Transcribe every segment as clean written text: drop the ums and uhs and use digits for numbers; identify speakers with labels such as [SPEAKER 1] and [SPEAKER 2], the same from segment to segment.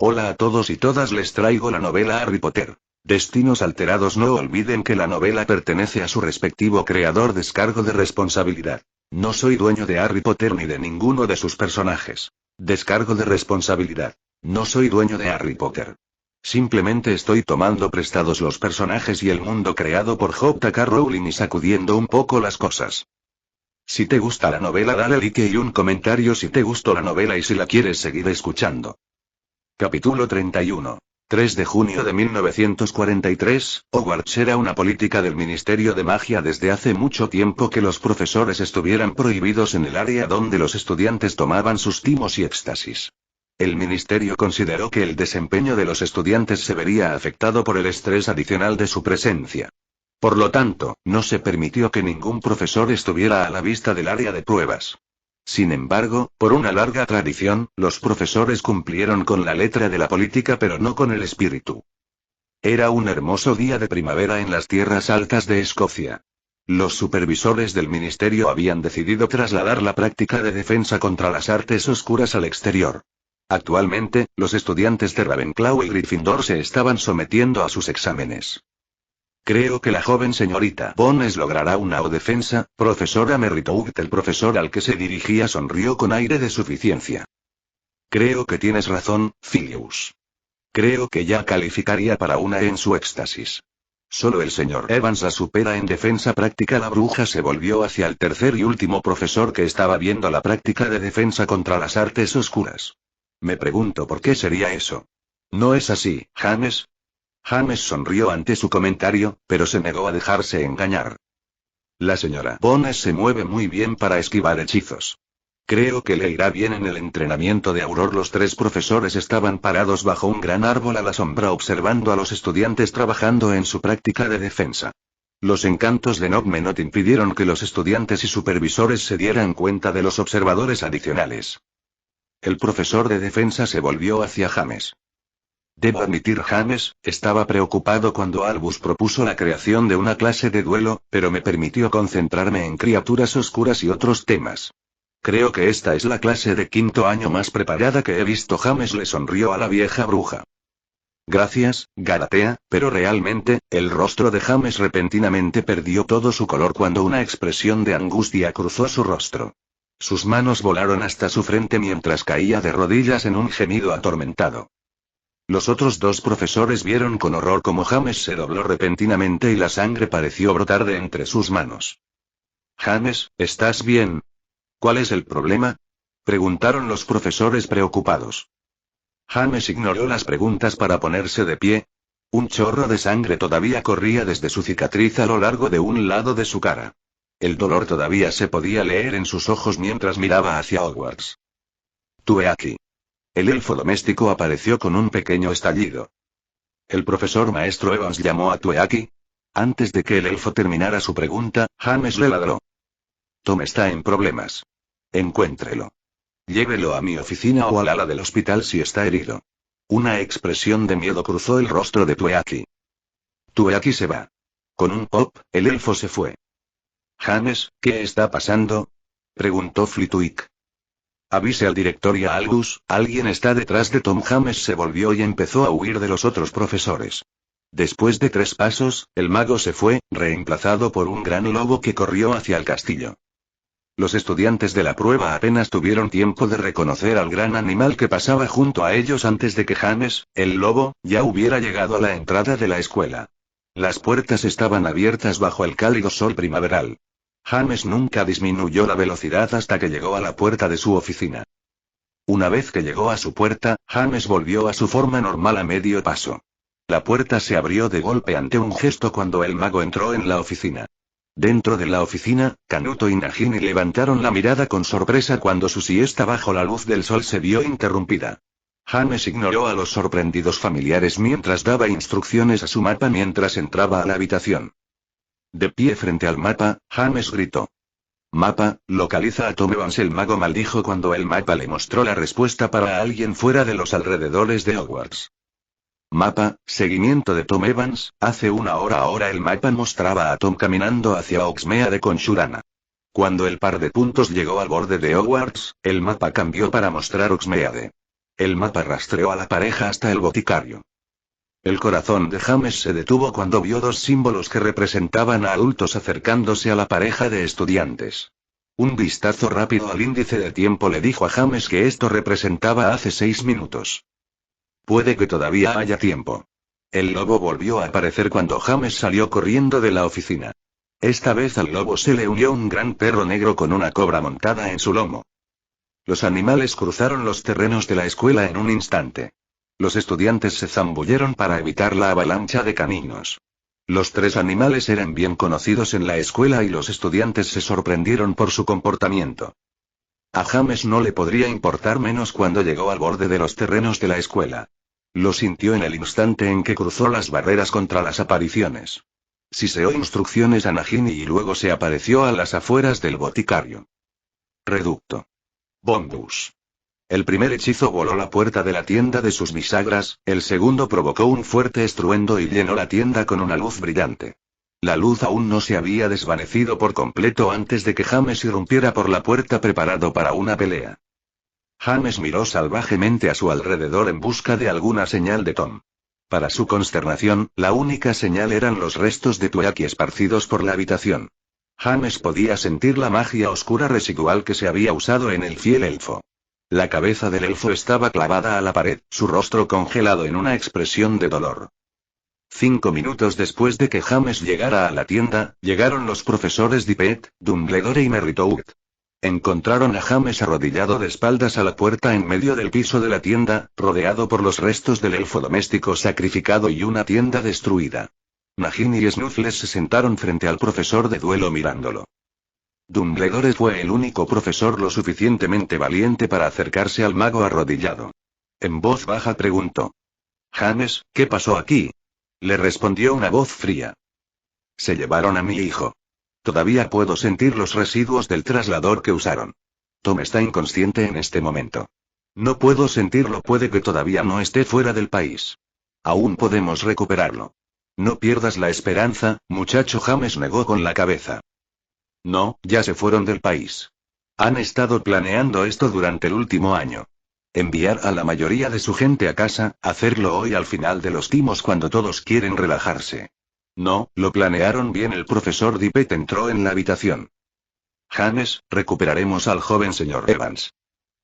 [SPEAKER 1] Hola a todos y todas, les traigo la novela Harry Potter. Destinos alterados. No olviden que la novela pertenece a su respectivo creador. Descargo de responsabilidad. No soy dueño de Harry Potter ni de ninguno de sus personajes. Descargo de responsabilidad. No soy dueño de Harry Potter. Simplemente estoy tomando prestados los personajes y el mundo creado por J.K. Rowling y sacudiendo un poco las cosas. Si te gusta la novela, dale like y un comentario si te gustó la novela y si la quieres seguir escuchando. Capítulo 31. 3 de junio de 1943, Hogwarts era una política del Ministerio de Magia desde hace mucho tiempo que los profesores estuvieran prohibidos en el área donde los estudiantes tomaban sus timos y éxtasis. El ministerio consideró que el desempeño de los estudiantes se vería afectado por el estrés adicional de su presencia. Por lo tanto, no se permitió que ningún profesor estuviera a la vista del área de pruebas. Sin embargo, por una larga tradición, los profesores cumplieron con la letra de la política pero no con el espíritu. Era un hermoso día de primavera en las tierras altas de Escocia. Los supervisores del ministerio habían decidido trasladar la práctica de defensa contra las artes oscuras al exterior. Actualmente, los estudiantes de Ravenclaw y Gryffindor se estaban sometiendo a sus exámenes. Creo que la joven señorita Bones logrará una defensa, profesora Merritout. El profesor al que se dirigía sonrió con aire de suficiencia. Creo que tienes razón, Filius. Creo que ya calificaría para una en su éxtasis. Solo el señor Evans la supera en defensa práctica. La bruja se volvió hacia el tercer y último profesor que estaba viendo la práctica de defensa contra las artes oscuras. Me pregunto por qué sería eso. ¿No es así, James? James sonrió ante su comentario, pero se negó a dejarse engañar. La señora Bones se mueve muy bien para esquivar hechizos. Creo que le irá bien en el entrenamiento de Auror. Los tres profesores estaban parados bajo un gran árbol a la sombra observando a los estudiantes trabajando en su práctica de defensa. Los encantos de Nogmenot impidieron que los estudiantes y supervisores se dieran cuenta de los observadores adicionales. El profesor de defensa se volvió hacia James. Debo admitir, James, estaba preocupado cuando Albus propuso la creación de una clase de duelo, pero me permitió concentrarme en criaturas oscuras y otros temas. Creo que esta es la clase de quinto año más preparada que he visto. James le sonrió a la vieja bruja. Gracias, Galatea, pero realmente, el rostro de James repentinamente perdió todo su color cuando una expresión de angustia cruzó su rostro. Sus manos volaron hasta su frente mientras caía de rodillas en un gemido atormentado. Los otros dos profesores vieron con horror cómo James se dobló repentinamente y la sangre pareció brotar de entre sus manos. James, ¿estás bien? ¿Cuál es el problema? Preguntaron los profesores preocupados. James ignoró las preguntas para ponerse de pie. Un chorro de sangre todavía corría desde su cicatriz a lo largo de un lado de su cara. El dolor todavía se podía leer en sus ojos mientras miraba hacia Hogwarts. Tueaki. El elfo doméstico apareció con un pequeño estallido. ¿El profesor maestro Evans llamó a Tueaki? Antes de que el elfo terminara su pregunta, James le ladró. Tom está en problemas. Encuéntrelo. Llévelo a mi oficina o al ala del hospital si está herido. Una expresión de miedo cruzó el rostro de Tueaki. Tueaki se va. Con un pop, el elfo se fue. James, ¿qué está pasando? Preguntó Flitwick. Avise al director y a Albus, alguien está detrás de Tom. James se volvió y empezó a huir de los otros profesores. Después de 3 pasos, el mago se fue, reemplazado por un gran lobo que corrió hacia el castillo. Los estudiantes de la prueba apenas tuvieron tiempo de reconocer al gran animal que pasaba junto a ellos antes de que James, el lobo, ya hubiera llegado a la entrada de la escuela. Las puertas estaban abiertas bajo el cálido sol primaveral. James nunca disminuyó la velocidad hasta que llegó a la puerta de su oficina. Una vez que llegó a su puerta, James volvió a su forma normal a medio paso. La puerta se abrió de golpe ante un gesto cuando el mago entró en la oficina. Dentro de la oficina, Canuto y Nagini levantaron la mirada con sorpresa cuando su siesta bajo la luz del sol se vio interrumpida. James ignoró a los sorprendidos familiares mientras daba instrucciones a su mapa mientras entraba a la habitación. De pie frente al mapa, James gritó. Mapa, localiza a Tom Evans. El mago maldijo cuando el mapa le mostró la respuesta para alguien fuera de los alrededores de Hogwarts. Mapa, seguimiento de Tom Evans. Hace 1 hora ahora el mapa mostraba a Tom caminando hacia Hogsmeade con Shurana. Cuando el par de puntos llegó al borde de Hogwarts, el mapa cambió para mostrar Hogsmeade. El mapa rastreó a la pareja hasta el boticario. El corazón de James se detuvo cuando vio dos símbolos que representaban a adultos acercándose a la pareja de estudiantes. Un vistazo rápido al índice de tiempo le dijo a James que esto representaba hace 6 minutos. Puede que todavía haya tiempo. El lobo volvió a aparecer cuando James salió corriendo de la oficina. Esta vez al lobo se le unió un gran perro negro con una cobra montada en su lomo. Los animales cruzaron los terrenos de la escuela en un instante. Los estudiantes se zambulleron para evitar la avalancha de caninos. Los 3 animales eran bien conocidos en la escuela y los estudiantes se sorprendieron por su comportamiento. A James no le podría importar menos cuando llegó al borde de los terrenos de la escuela. Lo sintió en el instante en que cruzó las barreras contra las apariciones. Siseó instrucciones a Nagini y luego se apareció a las afueras del boticario. Reducto. Bombus. El primer hechizo voló la puerta de la tienda de sus bisagras, el segundo provocó un fuerte estruendo y llenó la tienda con una luz brillante. La luz aún no se había desvanecido por completo antes de que James irrumpiera por la puerta preparado para una pelea. James miró salvajemente a su alrededor en busca de alguna señal de Tom. Para su consternación, la única señal eran los restos de Tuaki esparcidos por la habitación. James podía sentir la magia oscura residual que se había usado en el fiel elfo. La cabeza del elfo estaba clavada a la pared, su rostro congelado en una expresión de dolor. 5 minutos después de que James llegara a la tienda, llegaron los profesores Dippet, Dumbledore y Merritout. Encontraron a James arrodillado de espaldas a la puerta en medio del piso de la tienda, rodeado por los restos del elfo doméstico sacrificado y una tienda destruida. Nagini y Snuffles se sentaron frente al profesor de duelo mirándolo. Dumbledore fue el único profesor lo suficientemente valiente para acercarse al mago arrodillado. En voz baja preguntó: «James, ¿qué pasó aquí?». Le respondió una voz fría. «Se llevaron a mi hijo. Todavía puedo sentir los residuos del traslador que usaron. Tom está inconsciente en este momento. No puedo sentirlo, puede que todavía no esté fuera del país. Aún podemos recuperarlo. No pierdas la esperanza, muchacho». James negó con la cabeza. «No, ya se fueron del país. Han estado planeando esto durante el último año. Enviar a la mayoría de su gente a casa, hacerlo hoy al final de los timos cuando todos quieren relajarse. No, lo planearon bien». El profesor Dippet entró en la habitación. «James, recuperaremos al joven señor Evans.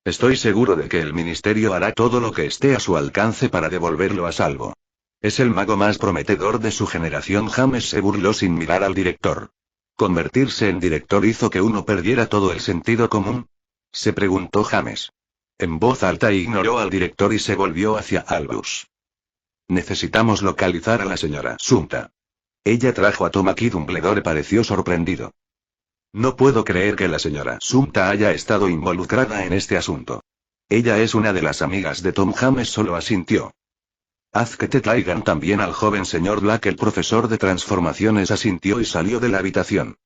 [SPEAKER 1] Estoy seguro de que el ministerio hará todo lo que esté a su alcance para devolverlo a salvo. Es el mago más prometedor de su generación». James se burló sin mirar al director. ¿Convertirse en director hizo que uno perdiera todo el sentido común?, se preguntó James. En voz alta ignoró al director y se volvió hacia Albus. «Necesitamos localizar a la señora Sumta. Ella trajo a Tom aquí». Dumbledore pareció sorprendido. «No puedo creer que la señora Sumta haya estado involucrada en este asunto. Ella es una de las amigas de Tom». James solo asintió. «Haz que te traigan también al joven señor Black». El profesor de transformaciones asintió y salió de la habitación.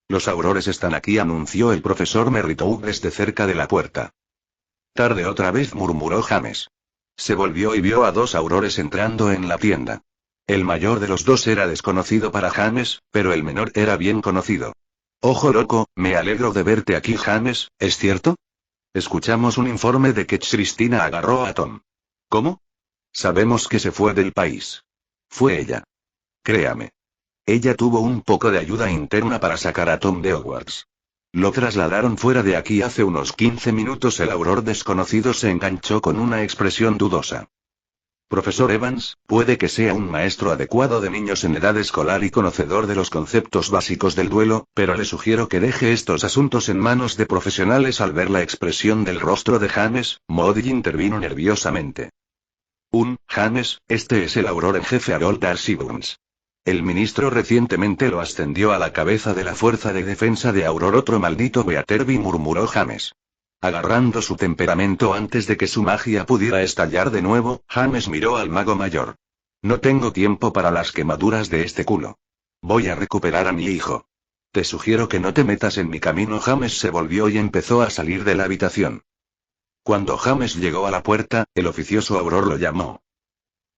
[SPEAKER 1] «Los aurores están aquí», anunció el profesor Merritout desde cerca de la puerta. «Tarde otra vez», murmuró James. Se volvió y vio a 2 aurores entrando en la tienda. El mayor de los 2 era desconocido para James, pero el menor era bien conocido. «Ojo loco, me alegro de verte aquí, James, ¿es cierto? Escuchamos un informe de que Cristina agarró a Tom». «¿Cómo?». «Sabemos que se fue del país. Fue ella. Créame. Ella tuvo un poco de ayuda interna para sacar a Tom de Hogwarts. Lo trasladaron fuera de aquí hace unos 15 minutos». El auror desconocido se enganchó con una expresión dudosa. «Profesor Evans, puede que sea un maestro adecuado de niños en edad escolar y conocedor de los conceptos básicos del duelo, pero le sugiero que deje estos asuntos en manos de profesionales». Al ver la expresión del rostro de James, Modi intervino nerviosamente. «James, este es el auror en jefe Harold Darcy Burns. El ministro recientemente lo ascendió a la cabeza de la Fuerza de Defensa de Auror». «Otro maldito Beaterby», murmuró James. Agarrando su temperamento antes de que su magia pudiera estallar de nuevo, James miró al mago mayor. «No tengo tiempo para las quemaduras de este culo. Voy a recuperar a mi hijo. Te sugiero que no te metas en mi camino». James se volvió y empezó a salir de la habitación. Cuando James llegó a la puerta, el oficioso auror lo llamó.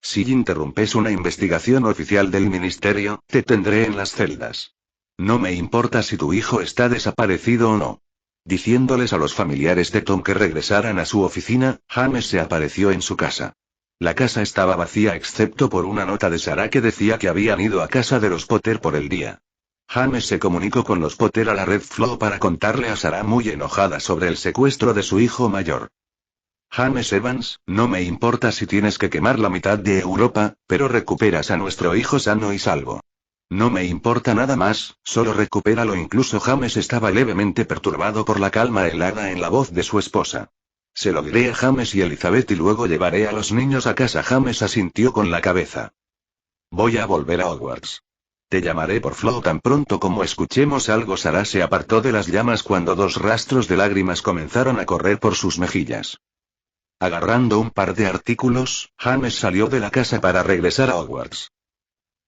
[SPEAKER 1] «Si interrumpes una investigación oficial del ministerio, te tendré en las celdas. No me importa si tu hijo está desaparecido o no. Diciéndoles a los familiares de Tom que regresaran a su oficina, James se apareció en su casa. La casa estaba vacía excepto por una nota de Sarah que decía que habían ido a casa de los Potter por el día. James se comunicó con los Potter a la Red Flow para contarle a Sarah muy enojada sobre el secuestro de su hijo mayor. James Evans, no me importa si tienes que quemar la mitad de Europa, pero recuperas a nuestro hijo sano y salvo. No me importa nada más, solo recupéralo. Incluso James estaba levemente perturbado por la calma helada en la voz de su esposa. Se lo diré a James y Elizabeth y luego llevaré a los niños a casa. James asintió con la cabeza. Voy a volver a Hogwarts. Te llamaré por Flo tan pronto como escuchemos algo. Sarah se apartó de las llamas cuando dos rastros de lágrimas comenzaron a correr por sus mejillas. Agarrando un par de artículos, James salió de la casa para regresar a Hogwarts.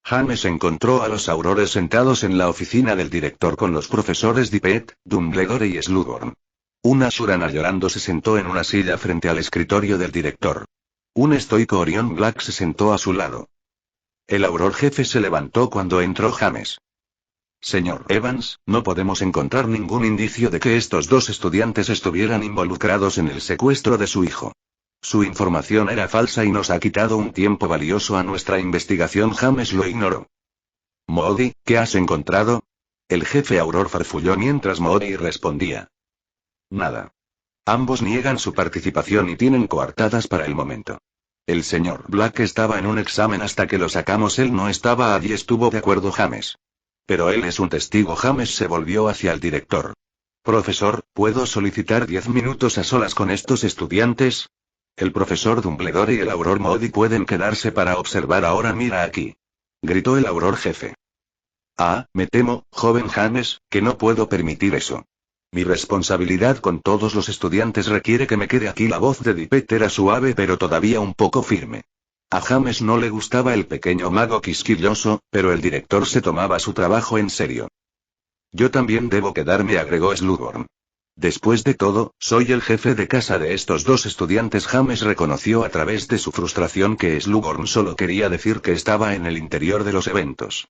[SPEAKER 1] James encontró a los aurores sentados en la oficina del director con los profesores Dippet, Dumbledore y Slughorn. Una Surana llorando se sentó en una silla frente al escritorio del director. Un estoico Orion Black se sentó a su lado. El auror jefe se levantó cuando entró James. Señor Evans, no podemos encontrar ningún indicio de que estos dos estudiantes estuvieran involucrados en el secuestro de su hijo. Su información era falsa y nos ha quitado un tiempo valioso a nuestra investigación. James lo ignoró. Moody, ¿qué has encontrado? El jefe auror farfulló mientras Moody respondía. Nada. Ambos niegan su participación y tienen coartadas para el momento. El señor Black estaba en un examen hasta que lo sacamos. Él no estaba allí. Estuvo de acuerdo James. Pero él es un testigo. James se volvió hacia el director. Profesor, ¿puedo solicitar 10 minutos a solas con estos estudiantes? El profesor Dumbledore y el auror Moody pueden quedarse para observar ahora. Mira aquí. Gritó el auror jefe. Ah, me temo, joven James, que no puedo permitir eso. Mi responsabilidad con todos los estudiantes requiere que me quede aquí. La voz de Dippet era suave pero todavía un poco firme. A James no le gustaba el pequeño mago quisquilloso, pero el director se tomaba su trabajo en serio. Yo también debo quedarme, agregó Slughorn. Después de todo, soy el jefe de casa de estos dos estudiantes. James reconoció a través de su frustración que Slughorn solo quería decir que estaba en el interior de los eventos.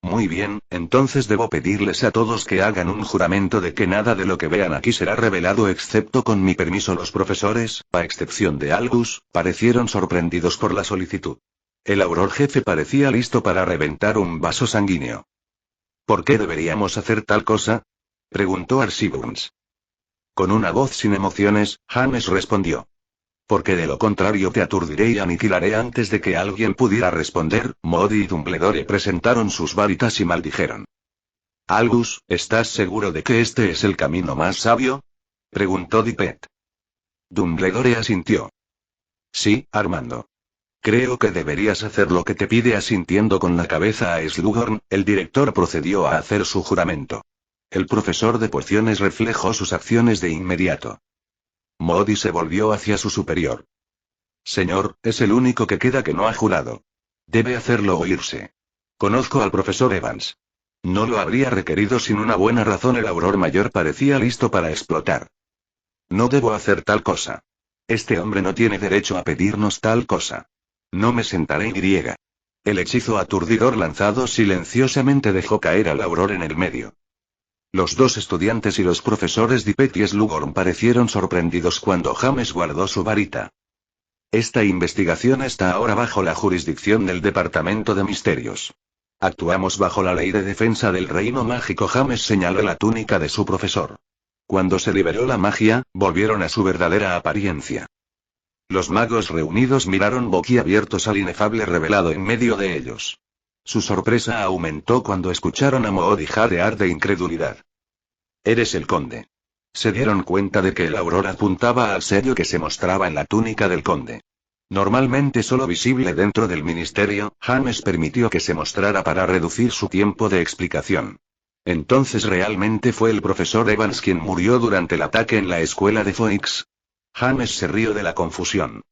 [SPEAKER 1] Muy bien, entonces debo pedirles a todos que hagan un juramento de que nada de lo que vean aquí será revelado excepto con mi permiso. Los profesores, a excepción de Albus, parecieron sorprendidos por la solicitud. El auror jefe parecía listo para reventar un vaso sanguíneo. ¿Por qué deberíamos hacer tal cosa?, preguntó Archie Burns. Con una voz sin emociones, James respondió. Porque de lo contrario te aturdiré y aniquilaré. Antes de que alguien pudiera responder, Moody y Dumbledore presentaron sus varitas y maldijeron. Albus, ¿estás seguro de que este es el camino más sabio?, preguntó Dippet. Dumbledore asintió. Sí, Armando. Creo que deberías hacer lo que te pide. Asintiendo con la cabeza a Slughorn, el director procedió a hacer su juramento. El profesor de pociones reflejó sus acciones de inmediato. Moody se volvió hacia su superior. Señor, es el único que queda que no ha jurado. Debe hacerlo o irse. Conozco al profesor Evans. No lo habría requerido sin una buena razón. El auror mayor parecía listo para explotar. No debo hacer tal cosa. Este hombre no tiene derecho a pedirnos tal cosa. No me sentaré y. El hechizo aturdidor lanzado silenciosamente dejó caer al auror en el medio. Los dos estudiantes y los profesores Dippet y Slughorn parecieron sorprendidos cuando James guardó su varita. Esta investigación está ahora bajo la jurisdicción del Departamento de Misterios. Actuamos bajo la ley de defensa del reino mágico. James señaló la túnica de su profesor. Cuando se liberó la magia, volvieron a su verdadera apariencia. Los magos reunidos miraron boquiabiertos al inefable revelado en medio de ellos. Su sorpresa aumentó cuando escucharon a Moody jadear de incredulidad. Eres el conde. Se dieron cuenta de que el auror apuntaba al sello que se mostraba en la túnica del conde. Normalmente solo visible dentro del ministerio, James permitió que se mostrara para reducir su tiempo de explicación. Entonces realmente fue el profesor Evans quien murió durante el ataque en la escuela de Foix. James se rió de la confusión.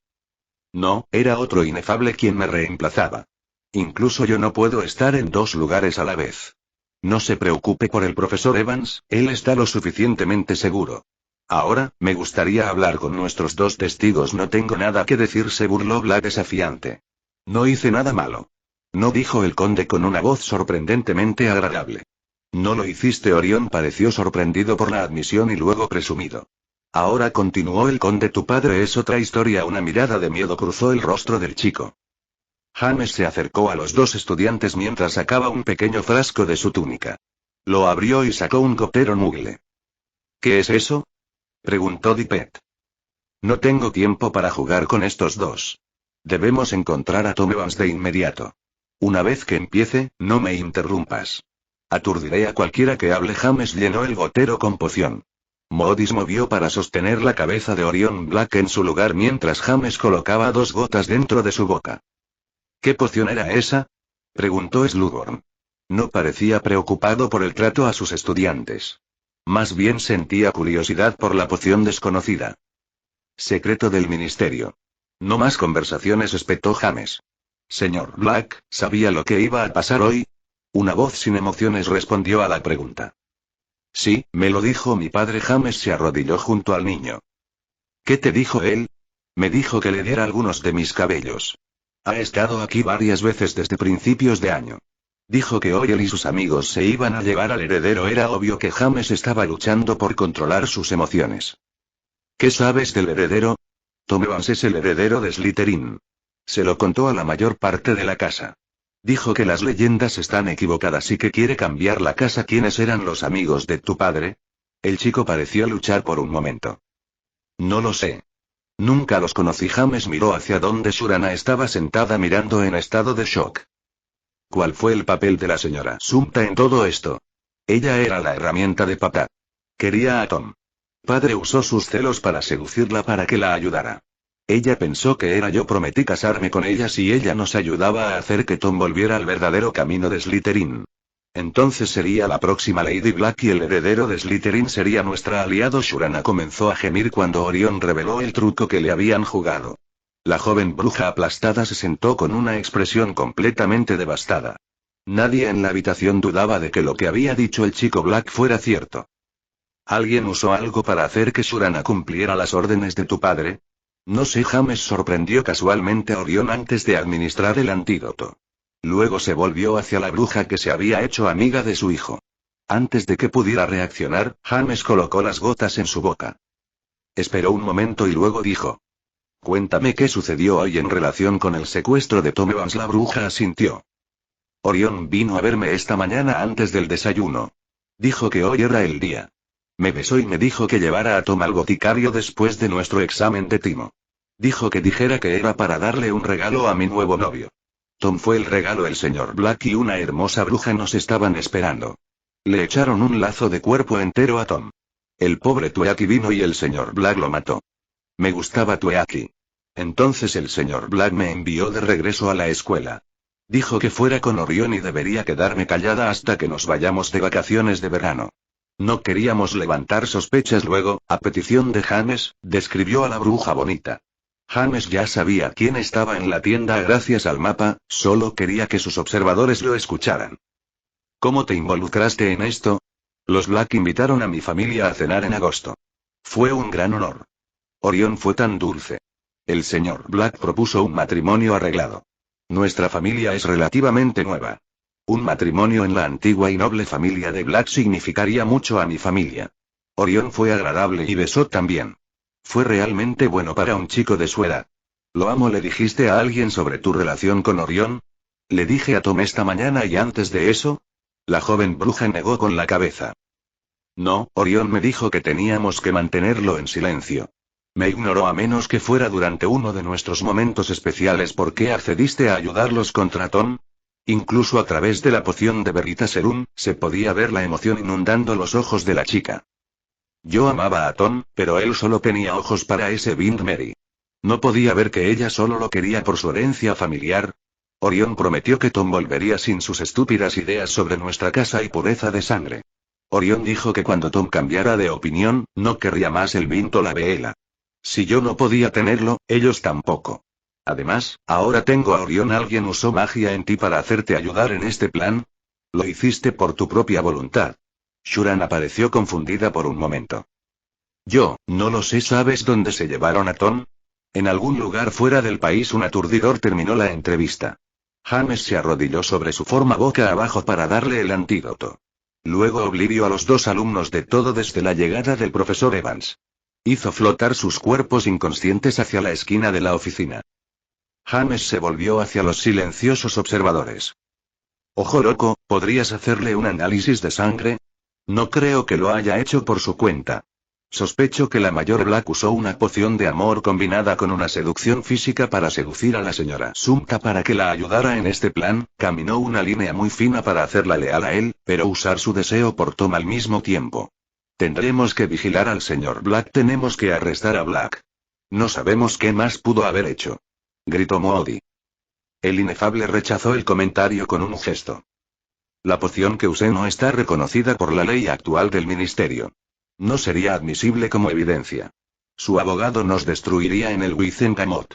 [SPEAKER 1] No, era otro inefable quien me reemplazaba. Incluso yo no puedo estar en dos lugares a la vez. No se preocupe por el profesor Evans, él está lo suficientemente seguro. Ahora, me gustaría hablar con nuestros dos testigos. No tengo nada que decir, se burló Black desafiante. No hice nada malo. No, dijo el conde con una voz sorprendentemente agradable. No lo hiciste. Orión pareció sorprendido por la admisión y luego presumido. Ahora, continuó el conde, tu padre es otra historia. Una mirada de miedo cruzó el rostro del chico. James se acercó a los dos estudiantes mientras sacaba un pequeño frasco de su túnica. Lo abrió y sacó un gotero Muggle. ¿Qué es eso?, preguntó Dippet. No tengo tiempo para jugar con estos dos. Debemos encontrar a Tom Evans de inmediato. Una vez que empiece, no me interrumpas. Aturdiré a cualquiera que hable. James llenó el gotero con poción. Modis movió para sostener la cabeza de Orion Black en su lugar mientras James colocaba 2 gotas dentro de su boca. ¿Qué poción era esa?, preguntó Slughorn. No parecía preocupado por el trato a sus estudiantes. Más bien sentía curiosidad por la poción desconocida. Secreto del ministerio. No más conversaciones, espetó James. Señor Black, ¿sabía lo que iba a pasar hoy? Una voz sin emociones respondió a la pregunta. Sí, me lo dijo mi padre. James se arrodilló junto al niño. ¿Qué te dijo él? Me dijo que le diera algunos de mis cabellos. Ha estado aquí varias veces desde principios de año. Dijo que hoy él y sus amigos se iban a llevar al heredero. Era obvio que James estaba luchando por controlar sus emociones. ¿Qué sabes del heredero? Tom Evans es el heredero de Slytherin. Se lo contó a la mayor parte de la casa. Dijo que las leyendas están equivocadas y que quiere cambiar la casa. ¿Quiénes eran los amigos de tu padre? El chico pareció luchar por un momento. No lo sé. Nunca los conocí. James miró hacia donde Shurana estaba sentada mirando en estado de shock. ¿Cuál fue el papel de la señora Sumpta en todo esto? Ella era la herramienta de papá. Quería a Tom. Padre usó sus celos para seducirla para que la ayudara. Ella pensó que era yo. Prometí casarme con ella si ella nos ayudaba a hacer que Tom volviera al verdadero camino de Slytherin. Entonces sería la próxima Lady Black y el heredero de Slytherin sería nuestra aliado. Shurana comenzó a gemir cuando Orion reveló el truco que le habían jugado. La joven bruja aplastada se sentó con una expresión completamente devastada. Nadie en la habitación dudaba de que lo que había dicho el chico Black fuera cierto. ¿Alguien usó algo para hacer que Shurana cumpliera las órdenes de tu padre? No sé. James sorprendió casualmente a Orion antes de administrar el antídoto. Luego se volvió hacia la bruja que se había hecho amiga de su hijo. Antes de que pudiera reaccionar, James colocó las gotas en su boca. Esperó un momento y luego dijo. Cuéntame qué sucedió hoy en relación con el secuestro de Tom Evans. La bruja asintió. Orion vino a verme esta mañana antes del desayuno. Dijo que hoy era el día. Me besó y me dijo que llevara a Tom al boticario después de nuestro examen de timo. Dijo que dijera que era para darle un regalo a mi nuevo novio. Tom fue el regalo. El señor Black y una hermosa bruja nos estaban esperando. Le echaron un lazo de cuerpo entero a Tom. El pobre Tueaki vino y el señor Black lo mató. Me gustaba Tueaki. Entonces el señor Black me envió de regreso a la escuela. Dijo que fuera con Orion y debería quedarme callada hasta que nos vayamos de vacaciones de verano. No queríamos levantar sospechas. Luego, a petición de James, describió a la bruja bonita. James ya sabía quién estaba en la tienda gracias al mapa, solo quería que sus observadores lo escucharan. ¿Cómo te involucraste en esto? Los Black invitaron a mi familia a cenar en agosto. Fue un gran honor. Orion fue tan dulce. El señor Black propuso un matrimonio arreglado. Nuestra familia es relativamente nueva. Un matrimonio en la antigua y noble familia de Black significaría mucho a mi familia. Orion fue agradable y besó también. Fue realmente bueno para un chico de su edad. Lo amo. ¿Le dijiste a alguien sobre tu relación con Orion? Le dije a Tom esta mañana. ¿Y antes de eso? La joven bruja negó con la cabeza. No, Orion me dijo que teníamos que mantenerlo en silencio. Me ignoró a menos que fuera durante uno de nuestros momentos especiales. ¿Por qué accediste a ayudarlos contra Tom? Incluso a través de la poción de Veritaserum, se podía ver la emoción inundando los ojos de la chica. Yo amaba a Tom, pero él solo tenía ojos para ese Bind Mary. No podía ver que ella solo lo quería por su herencia familiar. Orion prometió que Tom volvería sin sus estúpidas ideas sobre nuestra casa y pureza de sangre. Orion dijo que cuando Tom cambiara de opinión, no querría más el Bind o la Veela. Si yo no podía tenerlo, ellos tampoco. Además, ahora tengo a Orion. ¿Alguien usó magia en ti para hacerte ayudar en este plan? Lo hiciste por tu propia voluntad. Shurana pareció confundida por un momento. Yo, no lo sé. ¿Sabes dónde se llevaron a Tom? En algún lugar fuera del país. Un aturdidor terminó la entrevista. James se arrodilló sobre su forma boca abajo para darle el antídoto. Luego oblivió a los dos alumnos de todo desde la llegada del profesor Evans. Hizo flotar sus cuerpos inconscientes hacia la esquina de la oficina. James se volvió hacia los silenciosos observadores. Ojo loco, ¿podrías hacerle un análisis de sangre? No creo que lo haya hecho por su cuenta. Sospecho que la mayor Black usó una poción de amor combinada con una seducción física para seducir a la señora Sumta para que la ayudara en este plan. Caminó una línea muy fina para hacerla leal a él, pero usar su deseo por Tom al mismo tiempo. Tendremos que vigilar al señor Black. Tenemos que arrestar a Black. No sabemos qué más pudo haber hecho, gritó Moody. El inefable rechazó el comentario con un gesto. La poción que usé no está reconocida por la ley actual del ministerio. No sería admisible como evidencia. Su abogado nos destruiría en el Wizengamot.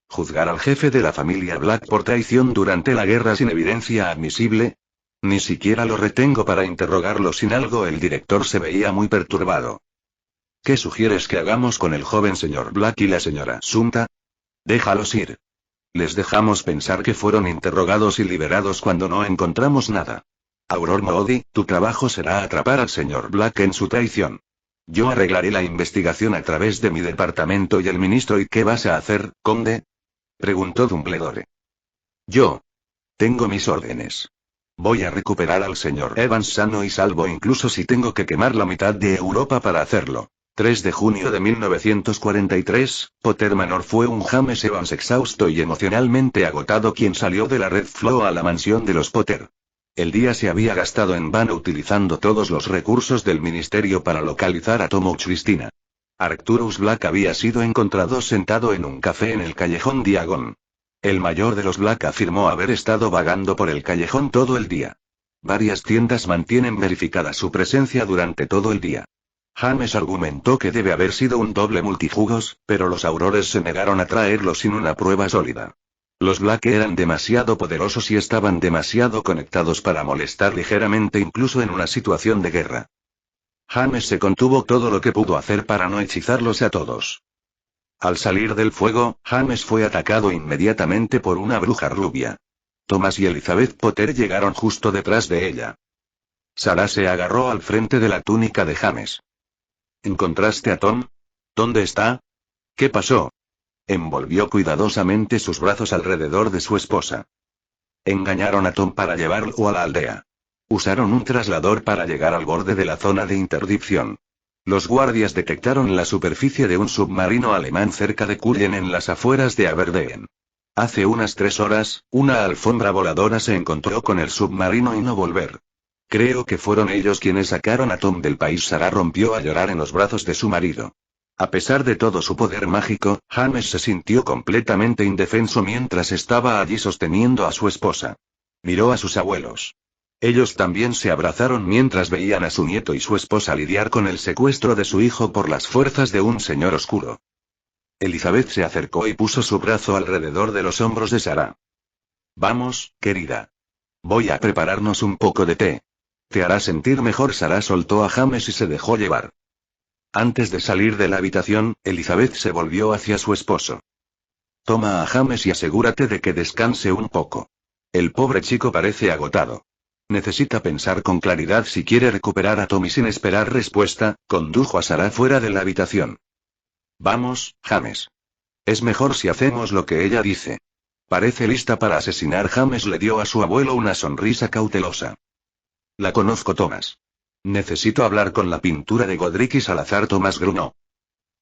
[SPEAKER 1] ¿Juzgar al jefe de la familia Black por traición durante la guerra sin evidencia admisible? Ni siquiera lo retengo para interrogarlo sin algo. El director se veía muy perturbado. ¿Qué sugieres que hagamos con el joven señor Black y la señora Sumta? Déjalos ir. Les dejamos pensar que fueron interrogados y liberados cuando no encontramos nada. Aurora Moody, tu trabajo será atrapar al señor Black en su traición. Yo arreglaré la investigación a través de mi departamento y el ministro. ¿Y qué vas a hacer, conde?, preguntó Dumbledore. Yo tengo mis órdenes. Voy a recuperar al señor Evans sano y salvo, incluso si tengo que quemar la mitad de Europa para hacerlo. 3 de junio de 1943, Potter Manor. Fue un James Evans exhausto y emocionalmente agotado quien salió de la Red Floor a la mansión de los Potter. El día se había gastado en vano utilizando todos los recursos del ministerio para localizar a Tom o Christina. Arcturus Black había sido encontrado sentado en un café en el callejón Diagon. El mayor de los Black afirmó haber estado vagando por el callejón todo el día. Varias tiendas mantienen verificada su presencia durante todo el día. James argumentó que debe haber sido un doble multijugos, pero los aurores se negaron a traerlo sin una prueba sólida. Los Black eran demasiado poderosos y estaban demasiado conectados para molestar ligeramente incluso en una situación de guerra. James se contuvo todo lo que pudo hacer para no hechizarlos a todos. Al salir del fuego, James fue atacado inmediatamente por una bruja rubia. Thomas y Elizabeth Potter llegaron justo detrás de ella. Sarah se agarró al frente de la túnica de James. ¿Encontraste a Tom? ¿Dónde está? ¿Qué pasó? Envolvió cuidadosamente sus brazos alrededor de su esposa. Engañaron a Tom para llevarlo a la aldea. Usaron un traslador para llegar al borde de la zona de interdicción. Los guardias detectaron la superficie de un submarino alemán cerca de Cullen en las afueras de Aberdeen. Hace unas 3 horas, una alfombra voladora se encontró con el submarino y no volver. Creo que fueron ellos quienes sacaron a Tom del país. Sarah rompió a llorar en los brazos de su marido. A pesar de todo su poder mágico, James se sintió completamente indefenso mientras estaba allí sosteniendo a su esposa. Miró a sus abuelos. Ellos también se abrazaron mientras veían a su nieto y su esposa lidiar con el secuestro de su hijo por las fuerzas de un señor oscuro. Elizabeth se acercó y puso su brazo alrededor de los hombros de Sarah. Vamos, querida. Voy a prepararnos un poco de té. Te hará sentir mejor. Sarah soltó a James y se dejó llevar. Antes de salir de la habitación, Elizabeth se volvió hacia su esposo. Toma a James y asegúrate de que descanse un poco. El pobre chico parece agotado. Necesita pensar con claridad si quiere recuperar a Tommy. Sin esperar respuesta, condujo a Sarah fuera de la habitación. Vamos, James. Es mejor si hacemos lo que ella dice. Parece lista para asesinar. James le dio a su abuelo una sonrisa cautelosa. La conozco, Thomas. Necesito hablar con la pintura de Godric y Salazar. Thomas gruñó.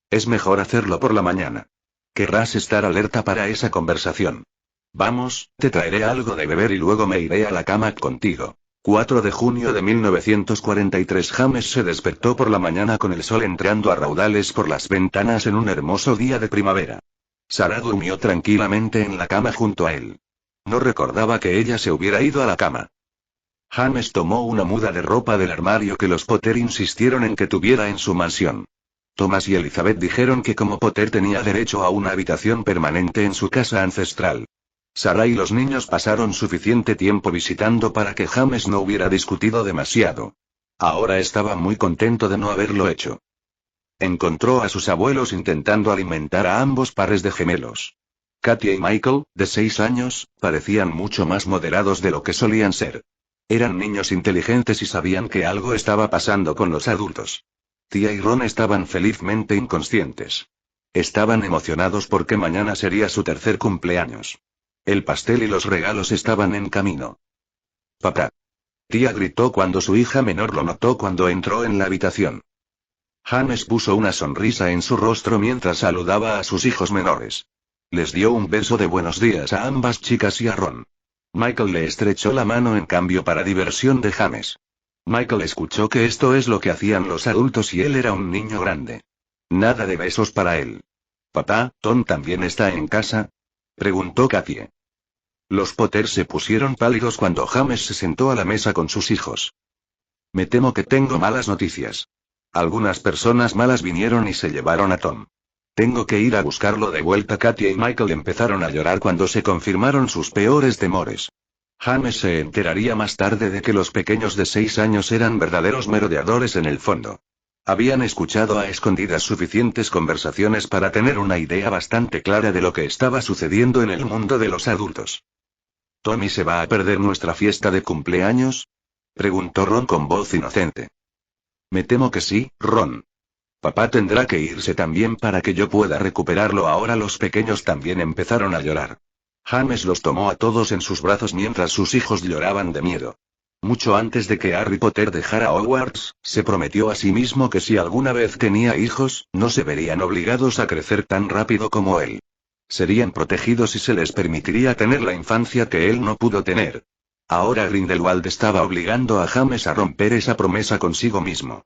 [SPEAKER 1] Es mejor hacerlo por la mañana. Querrás estar alerta para esa conversación. Vamos, te traeré algo de beber y luego me iré a la cama contigo. 4 de junio de 1943. James se despertó por la mañana con el sol entrando a raudales por las ventanas en un hermoso día de primavera. Sarah durmió tranquilamente en la cama junto a él. No recordaba que ella se hubiera ido a la cama. James tomó una muda de ropa del armario que los Potter insistieron en que tuviera en su mansión. Thomas y Elizabeth dijeron que como Potter tenía derecho a una habitación permanente en su casa ancestral. Sarah y los niños pasaron suficiente tiempo visitando para que James no hubiera discutido demasiado. Ahora estaba muy contento de no haberlo hecho. Encontró a sus abuelos intentando alimentar a ambos pares de gemelos. Katia y Michael, de 6 años, parecían mucho más moderados de lo que solían ser. Eran niños inteligentes y sabían que algo estaba pasando con los adultos. Tía y Ron estaban felizmente inconscientes. Estaban emocionados porque mañana sería su tercer cumpleaños. El pastel y los regalos estaban en camino. Papá. Tía gritó cuando su hija menor lo notó cuando entró en la habitación. James puso una sonrisa en su rostro mientras saludaba a sus hijos menores. Les dio un beso de buenos días a ambas chicas y a Ron. Michael le estrechó la mano en cambio para diversión de James. Michael escuchó que esto es lo que hacían los adultos y él era un niño grande. Nada de besos para él. ¿Papá, Tom también está en casa?, preguntó Katie. Los Potter se pusieron pálidos cuando James se sentó a la mesa con sus hijos. Me temo que tengo malas noticias. Algunas personas malas vinieron y se llevaron a Tom. Tengo que ir a buscarlo de vuelta. Katie y Michael empezaron a llorar cuando se confirmaron sus peores temores. James se enteraría más tarde de que los pequeños de 6 años eran verdaderos merodeadores en el fondo. Habían escuchado a escondidas suficientes conversaciones para tener una idea bastante clara de lo que estaba sucediendo en el mundo de los adultos. ¿Tommy se va a perder nuestra fiesta de cumpleaños?, preguntó Ron con voz inocente. Me temo que sí, Ron. Papá tendrá que irse también para que yo pueda recuperarlo. Ahora los pequeños también empezaron a llorar. James los tomó a todos en sus brazos mientras sus hijos lloraban de miedo. Mucho antes de que Harry Potter dejara Hogwarts, se prometió a sí mismo que si alguna vez tenía hijos, no se verían obligados a crecer tan rápido como él. Serían protegidos y se les permitiría tener la infancia que él no pudo tener. Ahora Grindelwald estaba obligando a James a romper esa promesa consigo mismo.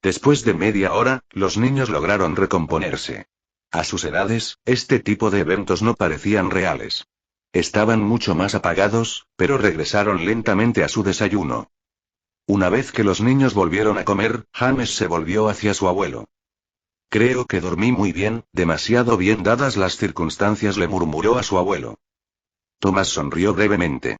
[SPEAKER 1] Después de media hora, los niños lograron recomponerse. A sus edades, este tipo de eventos no parecían reales. Estaban mucho más apagados, pero regresaron lentamente a su desayuno. Una vez que los niños volvieron a comer, James se volvió hacia su abuelo. Creo que dormí muy bien, demasiado bien dadas las circunstancias, le murmuró a su abuelo. Thomas sonrió brevemente.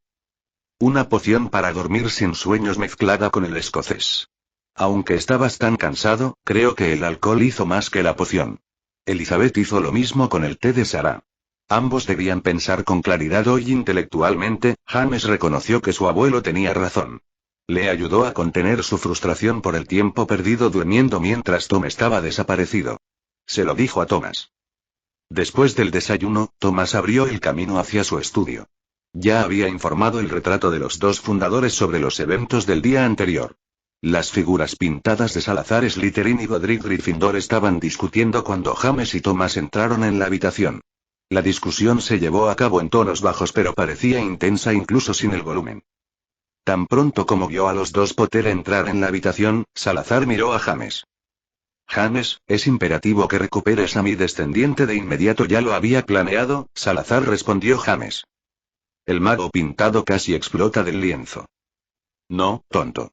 [SPEAKER 1] Una poción para dormir sin sueños mezclada con el escocés. Aunque estabas tan cansado, creo que el alcohol hizo más que la poción. Elizabeth hizo lo mismo con el té de Sarah. Ambos debían pensar con claridad hoy intelectualmente. James reconoció que su abuelo tenía razón. Le ayudó a contener su frustración por el tiempo perdido durmiendo mientras Tom estaba desaparecido. Se lo dijo a Thomas. Después del desayuno, Thomas abrió el camino hacia su estudio. Ya había informado el retrato de los dos fundadores sobre los eventos del día anterior. Las figuras pintadas de Salazar Slytherin y Godric Gryffindor estaban discutiendo cuando James y Thomas entraron en la habitación. La discusión se llevó a cabo en tonos bajos pero parecía intensa incluso sin el volumen. Tan pronto como vio a los dos Potter entrar en la habitación, Salazar miró a James. James, es imperativo que recuperes a mi descendiente de inmediato. Ya lo había planeado, Salazar respondió James. El mago pintado casi explota del lienzo. No, tonto.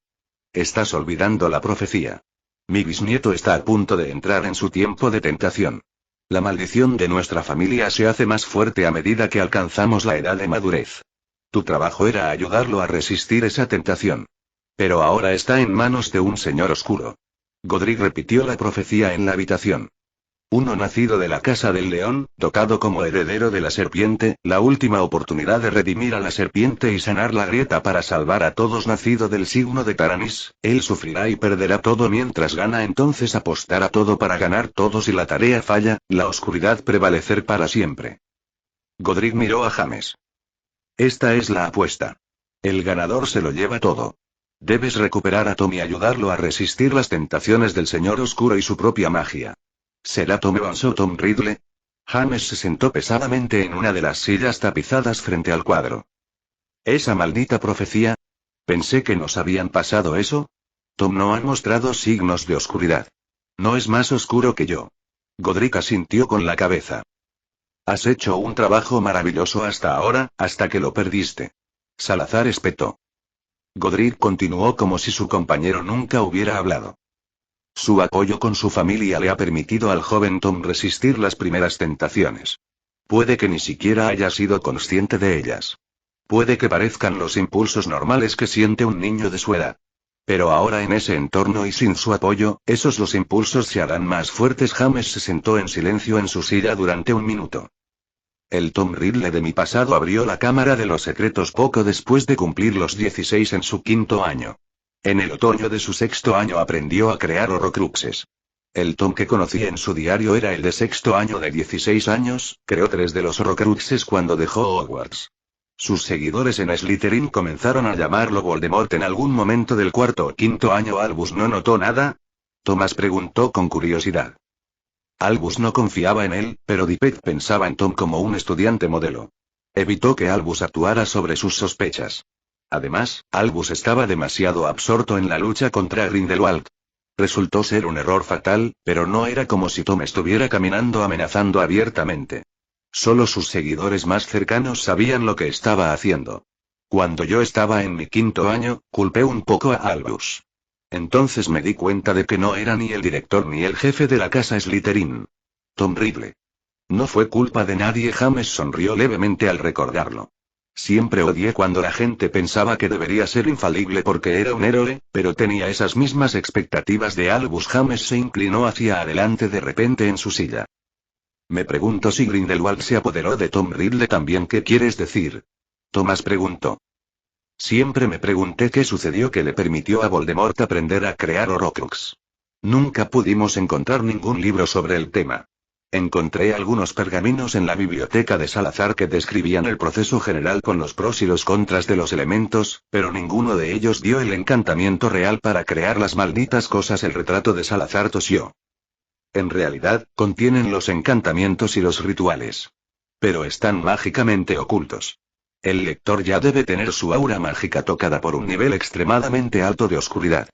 [SPEAKER 1] Estás olvidando la profecía. Mi bisnieto está a punto de entrar en su tiempo de tentación. La maldición de nuestra familia se hace más fuerte a medida que alcanzamos la edad de madurez. Tu trabajo era ayudarlo a resistir esa tentación. Pero ahora está en manos de un señor oscuro. Godric repitió la profecía en la habitación. Uno nacido de la casa del león, tocado como heredero de la serpiente, la última oportunidad de redimir a la serpiente y sanar la grieta para salvar a todos, nacido del signo de Taranis. Él sufrirá y perderá todo mientras gana, entonces apostará todo para ganar todo. Si la tarea falla, la oscuridad prevalecer para siempre. Godric miró a James. Esta es la apuesta. El ganador se lo lleva todo. Debes recuperar a Tom y ayudarlo a resistir las tentaciones del Señor Oscuro y su propia magia. ¿Será Tom Evans o Tom Riddle? James se sentó pesadamente en una de las sillas tapizadas frente al cuadro. ¿Esa maldita profecía? Pensé que nos habían pasado eso. Tom no ha mostrado signos de oscuridad. No es más oscuro que yo. Godric asintió con la cabeza. Has hecho un trabajo maravilloso hasta ahora, hasta que lo perdiste. Salazar espetó. Godric continuó como si su compañero nunca hubiera hablado. Su apoyo con su familia le ha permitido al joven Tom resistir las primeras tentaciones. Puede que ni siquiera haya sido consciente de ellas. Puede que parezcan los impulsos normales que siente un niño de su edad. Pero ahora en ese entorno y sin su apoyo, los impulsos se harán más fuertes. James se sentó en silencio en su silla durante un minuto. El Tom Riddle de mi pasado abrió la Cámara de los Secretos poco después de cumplir los 16 en su quinto año. En el otoño de su sexto año aprendió a crear horrocruxes. El Tom que conocí en su diario era el de sexto año de 16 años, creó 3 de los horrocruxes cuando dejó Hogwarts. Sus seguidores en Slytherin comenzaron a llamarlo Voldemort en algún momento del cuarto o quinto año. ¿Albus no notó nada? Thomas preguntó con curiosidad. Albus no confiaba en él, pero Dippet pensaba en Tom como un estudiante modelo. Evitó que Albus actuara sobre sus sospechas. Además, Albus estaba demasiado absorto en la lucha contra Grindelwald. Resultó ser un error fatal, pero no era como si Tom estuviera caminando amenazando abiertamente. Solo sus seguidores más cercanos sabían lo que estaba haciendo. Cuando yo estaba en mi quinto año, culpé un poco a Albus. Entonces me di cuenta de que no era ni el director ni el jefe de la casa Slytherin. Tom Riddle. No fue culpa de nadie. James sonrió levemente al recordarlo. Siempre odié cuando la gente pensaba que debería ser infalible porque era un héroe, pero tenía esas mismas expectativas de Albus. James se inclinó hacia adelante de repente en su silla. Me pregunto si Grindelwald se apoderó de Tom Riddle también. ¿Qué quieres decir? Thomas preguntó. Siempre me pregunté qué sucedió que le permitió a Voldemort aprender a crear horrocrux. Nunca pudimos encontrar ningún libro sobre el tema. Encontré algunos pergaminos en la biblioteca de Salazar que describían el proceso general con los pros y los contras de los elementos, pero ninguno de ellos dio el encantamiento real para crear las malditas cosas. El retrato de Salazar tosió. En realidad, contienen los encantamientos y los rituales. Pero están mágicamente ocultos. El lector ya debe tener su aura mágica tocada por un nivel extremadamente alto de oscuridad.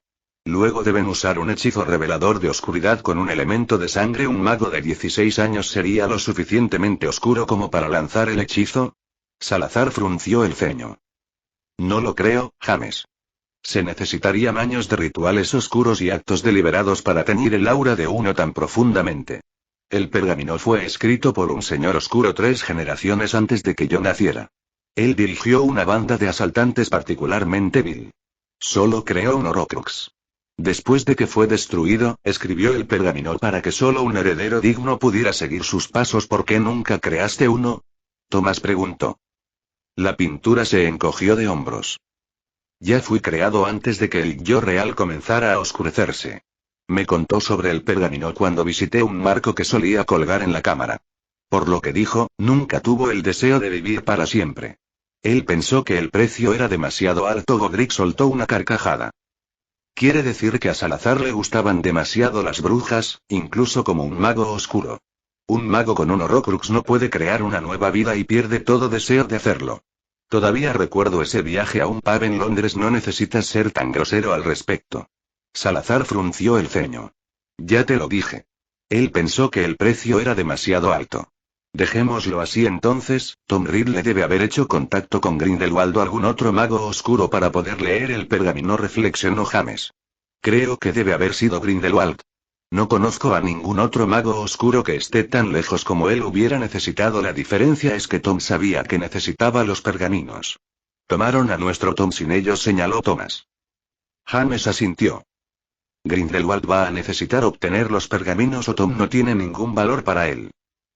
[SPEAKER 1] Luego deben usar un hechizo revelador de oscuridad con un elemento de sangre. ¿Un mago de 16 años sería lo suficientemente oscuro como para lanzar el hechizo? Salazar frunció el ceño. No lo creo, James. Se necesitarían años de rituales oscuros y actos deliberados para teñir el aura de uno tan profundamente. El pergamino fue escrito por un señor oscuro 3 generaciones antes de que yo naciera. Él dirigió una banda de asaltantes particularmente vil. Solo creó un horrocrux. Después de que fue destruido, escribió el pergamino para que solo un heredero digno pudiera seguir sus pasos. ¿Por qué nunca creaste uno? Thomas preguntó. La pintura se encogió de hombros. Ya fui creado antes de que el yo real comenzara a oscurecerse. Me contó sobre el pergamino cuando visité un marco que solía colgar en la cámara. Por lo que dijo, nunca tuvo el deseo de vivir para siempre. Él pensó que el precio era demasiado alto. Godric soltó una carcajada. Quiere decir que a Salazar le gustaban demasiado las brujas, incluso como un mago oscuro. Un mago con un horrocrux no puede crear una nueva vida y pierde todo deseo de hacerlo. Todavía recuerdo ese viaje a un pub en Londres. No necesitas ser tan grosero al respecto. Salazar frunció el ceño. Ya te lo dije. Él pensó que el precio era demasiado alto. Dejémoslo así entonces. Tom Riddle debe haber hecho contacto con Grindelwald o algún otro mago oscuro para poder leer el pergamino, reflexionó James. Creo que debe haber sido Grindelwald. No conozco a ningún otro mago oscuro que esté tan lejos como él hubiera necesitado. La diferencia es que Tom sabía que necesitaba los pergaminos. Tomaron a nuestro Tom sin ellos, señaló Thomas. James asintió. Grindelwald va a necesitar obtener los pergaminos o Tom no tiene ningún valor para él.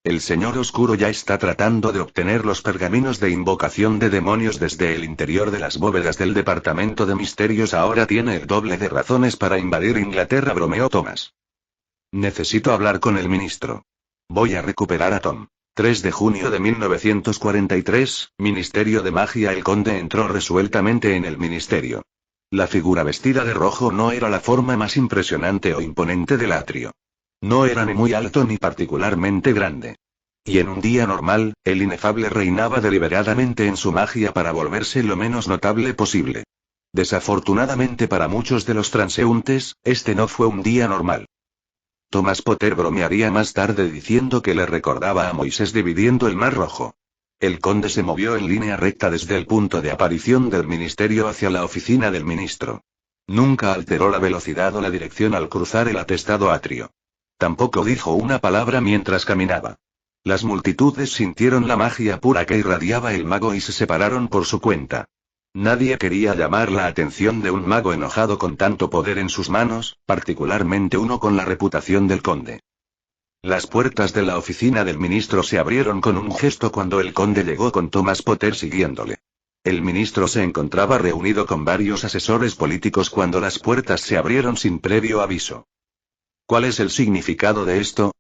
[SPEAKER 1] El señor oscuro ya está tratando de obtener los pergaminos de invocación de demonios desde el interior de las bóvedas del departamento de misterios. Ahora tiene el doble de razones para invadir Inglaterra, bromeó Thomas. Necesito hablar con el ministro. Voy a recuperar a Tom. 3 de junio de 1943, Ministerio de Magia. El conde entró resueltamente en el ministerio. La figura vestida de rojo no era la forma más impresionante o imponente del atrio. No era ni muy alto ni particularmente grande. Y en un día normal, el inefable reinaba deliberadamente en su magia para volverse lo menos notable posible. Desafortunadamente para muchos de los transeúntes, este no fue un día normal. Thomas Potter bromearía más tarde diciendo que le recordaba a Moisés dividiendo el Mar Rojo. El conde se movió en línea recta desde el punto de aparición del ministerio hacia la oficina del ministro. Nunca alteró la velocidad o la dirección al cruzar el atestado atrio. Tampoco dijo una palabra mientras caminaba. Las multitudes sintieron la magia pura que irradiaba el mago y se separaron por su cuenta. Nadie quería llamar la atención de un mago enojado con tanto poder en sus manos, particularmente uno con la reputación del conde. Las puertas de la oficina del ministro se abrieron con un gesto cuando el conde llegó con Thomas Potter siguiéndole. El ministro se encontraba reunido con varios asesores políticos cuando las puertas se abrieron sin previo aviso. ¿Cuál es el significado de esto?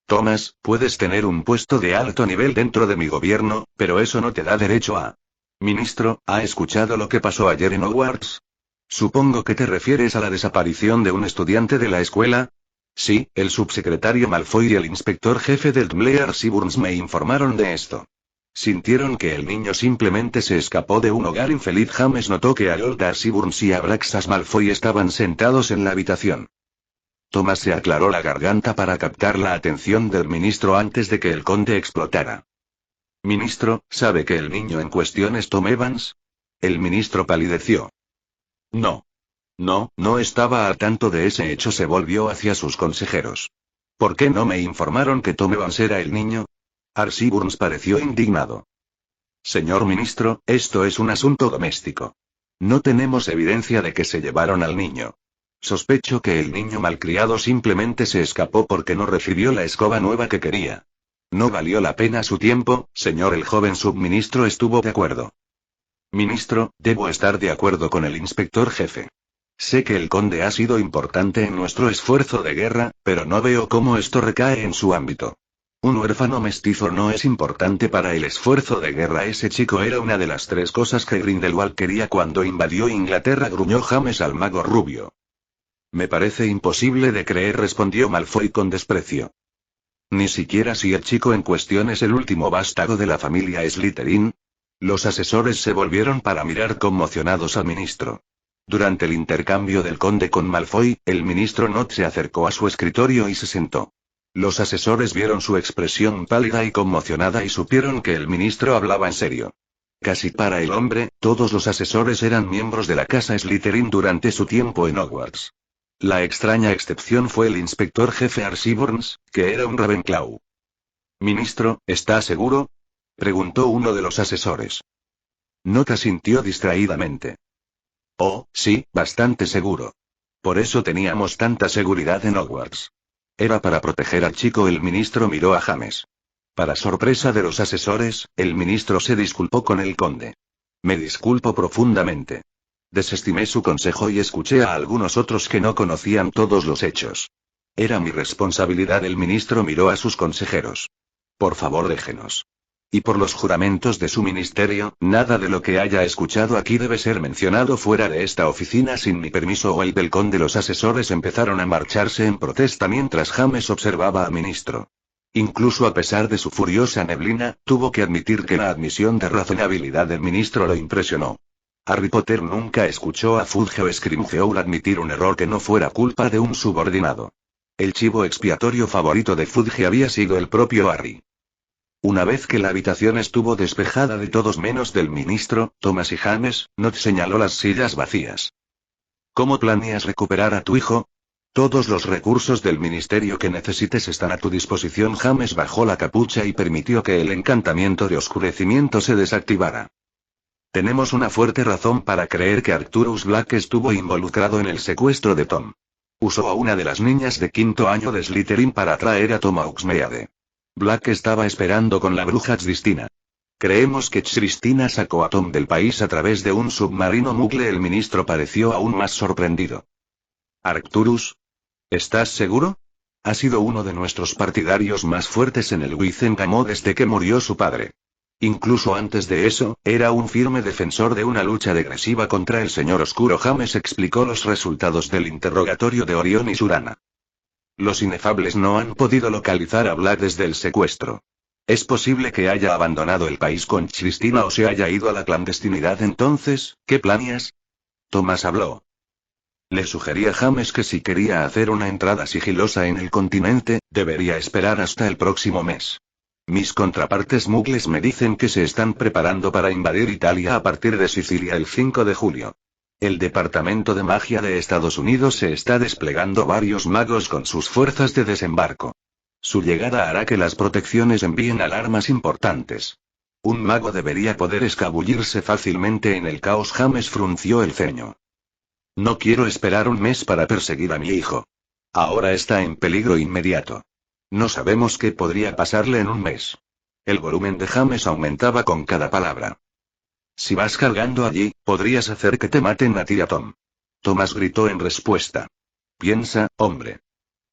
[SPEAKER 1] Thomas, puedes tener un puesto de alto nivel dentro de mi gobierno, pero eso no te da derecho a... Ministro, ¿ha escuchado lo que pasó ayer en Hogwarts? Supongo que te refieres a la desaparición de un estudiante de la escuela. Sí, el subsecretario Malfoy y el inspector jefe del Blair Seaburns me informaron de esto. Sintieron que el niño simplemente se escapó de un hogar infeliz. James notó que a Lord Seaburns y a Braxas Malfoy estaban sentados en la habitación. Thomas se aclaró la garganta para captar la atención del ministro antes de que el conde explotara. Ministro, ¿sabe que el niño en cuestión es Tom Evans? El ministro palideció. No. No estaba al tanto de ese hecho. Se volvió hacia sus consejeros. ¿Por qué no me informaron que Tom Evans era el niño? Seaburns pareció indignado. Señor ministro, esto es un asunto doméstico. No tenemos evidencia de que se llevaron al niño. Sospecho que el niño malcriado simplemente se escapó porque no recibió la escoba nueva que quería. No valió la pena su tiempo, señor. El joven subministro estuvo de acuerdo. Ministro, debo estar de acuerdo con el inspector jefe. Sé que el conde ha sido importante en nuestro esfuerzo de guerra, pero no veo cómo esto recae en su ámbito. Un huérfano mestizo no es importante para el esfuerzo de guerra. Ese chico era una de las 3 cosas que Grindelwald quería cuando invadió Inglaterra, gruñó James al mago rubio. Me parece imposible de creer, respondió Malfoy con desprecio. Ni siquiera si el chico en cuestión es el último vástago de la familia Slytherin. Los asesores se volvieron para mirar conmocionados al ministro. Durante el intercambio del conde con Malfoy, el ministro Nott se acercó a su escritorio y se sentó. Los asesores vieron su expresión pálida y conmocionada y supieron que el ministro hablaba en serio. Casi para el hombre, todos los asesores eran miembros de la casa Slytherin durante su tiempo en Hogwarts. La extraña excepción fue el inspector jefe Seaburns, que era un Ravenclaw. Ministro, ¿está seguro? Preguntó uno de los asesores. Nott asintió distraídamente. Oh, sí, bastante seguro. Por eso teníamos tanta seguridad en Hogwarts. Era para proteger al chico. El ministro miró a James. Para sorpresa de los asesores, el ministro se disculpó con el conde. Me disculpo profundamente. Desestimé su consejo y escuché a algunos otros que no conocían todos los hechos. Era mi responsabilidad. El ministro miró a sus consejeros. Por favor, déjenos. Y por los juramentos de su ministerio, nada de lo que haya escuchado aquí debe ser mencionado fuera de esta oficina sin mi permiso o el del conde. Los asesores empezaron a marcharse en protesta mientras James observaba al ministro. Incluso a pesar de su furiosa neblina, tuvo que admitir que la admisión de razonabilidad del ministro lo impresionó. Harry Potter nunca escuchó a Fudge o Scrimgeour admitir un error que no fuera culpa de un subordinado. El chivo expiatorio favorito de Fudge había sido el propio Harry. Una vez que la habitación estuvo despejada de todos menos del ministro, Thomas y James, Nott señaló las sillas vacías. ¿Cómo planeas recuperar a tu hijo? Todos los recursos del ministerio que necesites están a tu disposición. James bajó la capucha y permitió que el encantamiento de oscurecimiento se desactivara. Tenemos una fuerte razón para creer que Arcturus Black estuvo involucrado en el secuestro de Tom. Usó a una de las niñas de 5º año de Slytherin para atraer a Tom a Hogsmeade. Black estaba esperando con la bruja Tristina. Creemos que Tristina sacó a Tom del país a través de un submarino Muggle. El ministro pareció aún más sorprendido. ¿Arcturus? ¿Estás seguro? Ha sido uno de nuestros partidarios más fuertes en el Wizarding desde que murió su padre. Incluso antes de eso, era un firme defensor de una lucha agresiva contra el Señor Oscuro. James explicó los resultados del interrogatorio de Orión y Surana. Los inefables no han podido localizar a Black desde el secuestro. Es posible que haya abandonado el país con Tristina o se haya ido a la clandestinidad. Entonces, ¿qué planeas? Thomas habló. Le sugerí a James que si quería hacer una entrada sigilosa en el continente, debería esperar hasta el próximo mes. Mis contrapartes muggles me dicen que se están preparando para invadir Italia a partir de Sicilia el 5 de julio. El Departamento de Magia de Estados Unidos se está desplegando varios magos con sus fuerzas de desembarco. Su llegada hará que las protecciones envíen alarmas importantes. Un mago debería poder escabullirse fácilmente en el caos. James frunció el ceño. No quiero esperar un mes para perseguir a mi hijo. Ahora está en peligro inmediato. No sabemos qué podría pasarle en un mes. El volumen de James aumentaba con cada palabra. Si vas cargando allí, podrías hacer que te maten a ti y a Tom. Thomas gritó en respuesta. Piensa, hombre.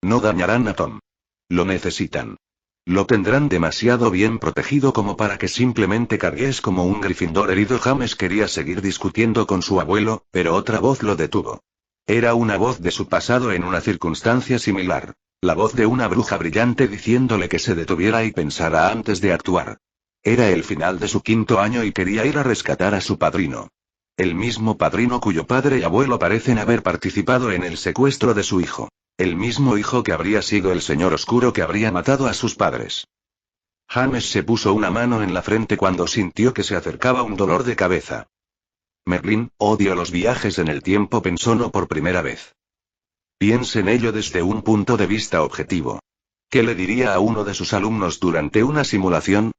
[SPEAKER 1] No dañarán a Tom. Lo necesitan. Lo tendrán demasiado bien protegido como para que simplemente cargues como un Gryffindor herido. James quería seguir discutiendo con su abuelo, pero otra voz lo detuvo. Era una voz de su pasado en una circunstancia similar. La voz de una bruja brillante diciéndole que se detuviera y pensara antes de actuar. Era el final de su 5º año y quería ir a rescatar a su padrino. El mismo padrino cuyo padre y abuelo parecen haber participado en el secuestro de su hijo. El mismo hijo que habría sido el señor oscuro que habría matado a sus padres. James se puso una mano en la frente cuando sintió que se acercaba un dolor de cabeza. Merlín, odio los viajes en el tiempo, pensó no por primera vez. Piense en ello desde un punto de vista objetivo. ¿Qué le diría a uno de sus alumnos durante una simulación?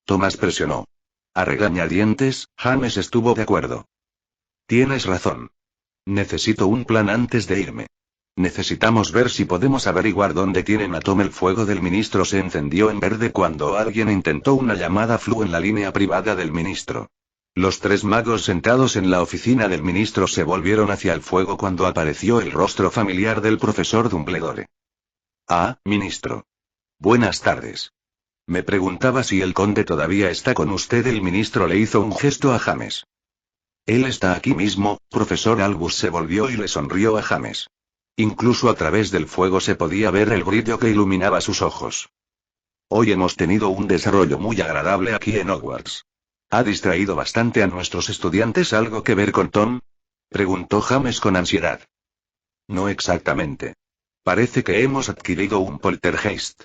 [SPEAKER 1] Thomas presionó. A regañadientes, James estuvo de acuerdo. Tienes razón. Necesito un plan antes de irme. Necesitamos ver si podemos averiguar dónde tienen a Tom. El fuego del ministro se encendió en verde cuando alguien intentó una llamada flu en la línea privada del ministro. Los 3 magos sentados en la oficina del ministro se volvieron hacia el fuego cuando apareció el rostro familiar del profesor Dumbledore. Ah, ministro. Buenas tardes. Me preguntaba si el conde todavía está con usted. El ministro le hizo un gesto a James. Él está aquí mismo. Profesor Albus se volvió y le sonrió a James. Incluso a través del fuego se podía ver el brillo que iluminaba sus ojos. Hoy hemos tenido un desarrollo muy agradable aquí en Hogwarts. ¿Ha distraído bastante a nuestros estudiantes algo que ver con Tom? Preguntó James con ansiedad. No exactamente. Parece que hemos adquirido un poltergeist.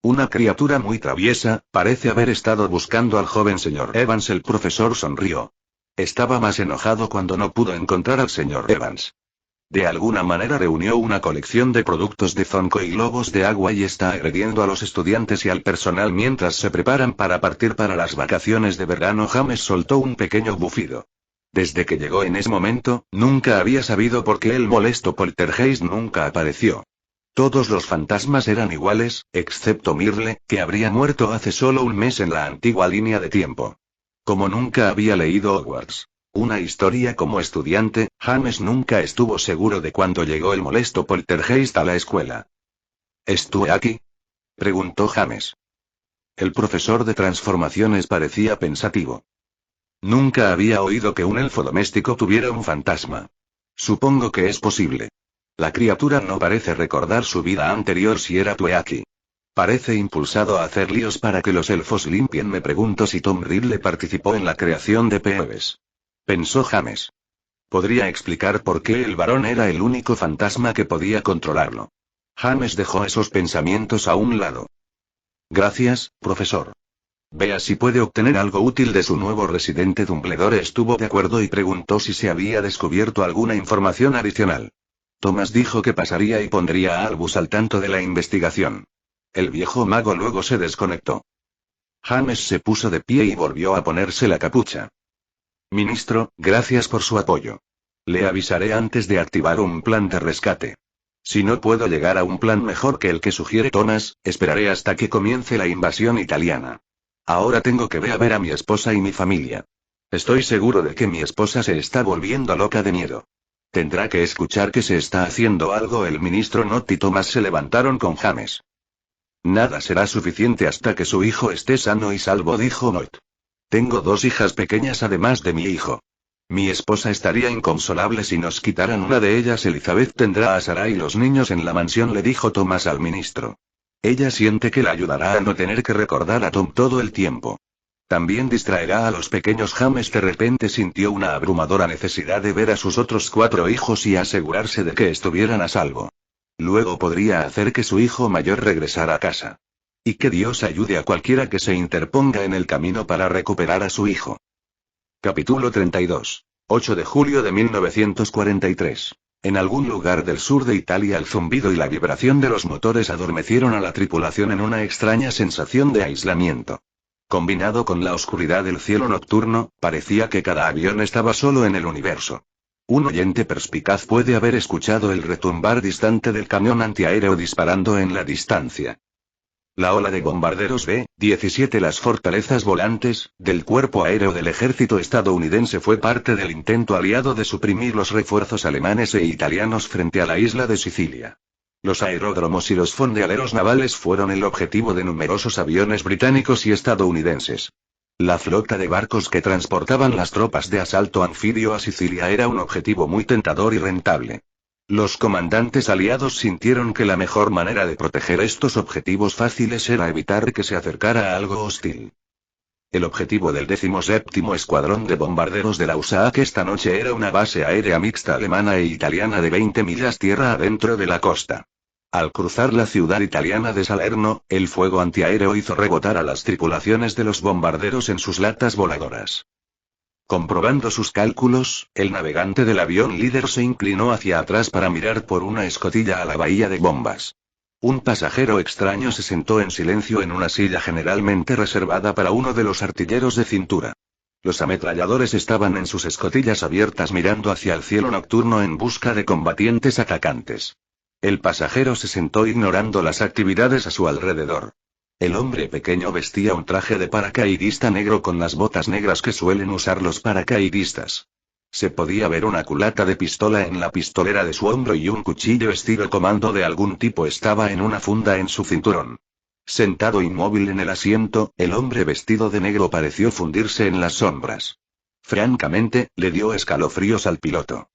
[SPEAKER 1] Una criatura muy traviesa, parece haber estado buscando al joven señor Evans. El profesor sonrió. Estaba más enojado cuando no pudo encontrar al señor Evans. De alguna manera reunió una colección de productos de Zonko y globos de agua y está agrediendo a los estudiantes y al personal mientras se preparan para partir para las vacaciones de verano. James soltó un pequeño bufido. Desde que llegó en ese momento, nunca había sabido por qué el molesto poltergeist nunca apareció. Todos los fantasmas eran iguales, excepto Myrtle, que habría muerto hace solo un mes en la antigua línea de tiempo. Como nunca había leído Hogwarts, una historia como estudiante, James nunca estuvo seguro de cuándo llegó el molesto poltergeist a la escuela. ¿Estuve aquí? Preguntó James. El profesor de transformaciones parecía pensativo. Nunca había oído que un elfo doméstico tuviera un fantasma. Supongo que es posible. La criatura no parece recordar su vida anterior. Si era Tueaki. Parece impulsado a hacer líos para que los elfos limpien. Me pregunto si Tom Riddle participó en la creación de Peeves. Pensó James. Podría explicar por qué el varón era el único fantasma que podía controlarlo. James dejó esos pensamientos a un lado. Gracias, profesor. Vea si puede obtener algo útil de su nuevo residente. Dumbledore estuvo de acuerdo y preguntó si se había descubierto alguna información adicional. Thomas dijo que pasaría y pondría a Albus al tanto de la investigación. El viejo mago luego se desconectó. James se puso de pie y volvió a ponerse la capucha. Ministro, gracias por su apoyo. Le avisaré antes de activar un plan de rescate. Si no puedo llegar a un plan mejor que el que sugiere Thomas, esperaré hasta que comience la invasión italiana. Ahora tengo que ver a mi esposa y mi familia. Estoy seguro de que mi esposa se está volviendo loca de miedo. Tendrá que escuchar que se está haciendo algo. El ministro Nott y Thomas se levantaron con James. Nada será suficiente hasta que su hijo esté sano y salvo, dijo Nott. Tengo 2 hijas pequeñas además de mi hijo. Mi esposa estaría inconsolable si nos quitaran una de ellas. Elizabeth tendrá a Sarah y los niños en la mansión, le dijo Thomas al ministro. Ella siente que la ayudará a no tener que recordar a Tom todo el tiempo. También distraerá a los pequeños. James de repente sintió una abrumadora necesidad de ver a sus otros 4 hijos y asegurarse de que estuvieran a salvo. Luego podría hacer que su hijo mayor regresara a casa. Y que Dios ayude a cualquiera que se interponga en el camino para recuperar a su hijo. Capítulo 32. 8 de julio de 1943. En algún lugar del sur de Italia el zumbido y la vibración de los motores adormecieron a la tripulación en una extraña sensación de aislamiento. Combinado con la oscuridad del cielo nocturno, parecía que cada avión estaba solo en el universo. Un oyente perspicaz puede haber escuchado el retumbar distante del camión antiaéreo disparando en la distancia. La ola de bombarderos B-17, las fortalezas volantes, del cuerpo aéreo del ejército estadounidense fue parte del intento aliado de suprimir los refuerzos alemanes e italianos frente a la isla de Sicilia. Los aeródromos y los fondeaderos navales fueron el objetivo de numerosos aviones británicos y estadounidenses. La flota de barcos que transportaban las tropas de asalto anfibio a Sicilia era un objetivo muy tentador y rentable. Los comandantes aliados sintieron que la mejor manera de proteger estos objetivos fáciles era evitar que se acercara a algo hostil. El objetivo del 17º Escuadrón de Bombarderos de la USAAF esta noche era una base aérea mixta alemana e italiana de 20 millas tierra adentro de la costa. Al cruzar la ciudad italiana de Salerno, el fuego antiaéreo hizo rebotar a las tripulaciones de los bombarderos en sus latas voladoras. Comprobando sus cálculos, el navegante del avión líder se inclinó hacia atrás para mirar por una escotilla a la bahía de bombas. Un pasajero extraño se sentó en silencio en una silla generalmente reservada para uno de los artilleros de cintura. Los ametralladores estaban en sus escotillas abiertas mirando hacia el cielo nocturno en busca de combatientes atacantes. El pasajero se sentó ignorando las actividades a su alrededor. El hombre pequeño vestía un traje de paracaidista negro con las botas negras que suelen usar los paracaidistas. Se podía ver una culata de pistola en la pistolera de su hombro y un cuchillo estilo comando de algún tipo estaba en una funda en su cinturón. Sentado inmóvil en el asiento, el hombre vestido de negro pareció fundirse en las sombras. Francamente, le dio escalofríos al piloto.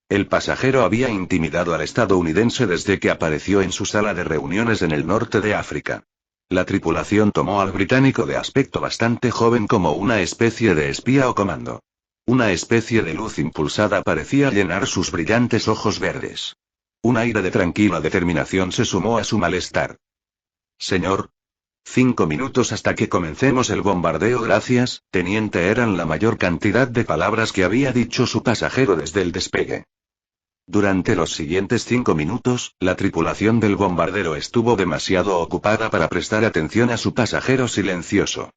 [SPEAKER 1] El pasajero había intimidado al estadounidense desde que apareció en su sala de reuniones en el norte de África. La tripulación tomó al británico de aspecto bastante joven como una especie de espía o comando. Una especie de luz impulsada parecía llenar sus brillantes ojos verdes. Un aire de tranquila determinación se sumó a su malestar. Señor. 5 minutos hasta que comencemos el bombardeo, gracias, teniente, eran la mayor cantidad de palabras que había dicho su pasajero desde el despegue. Durante los siguientes 5 minutos, la tripulación del bombardero estuvo demasiado ocupada para prestar atención a su pasajero silencioso.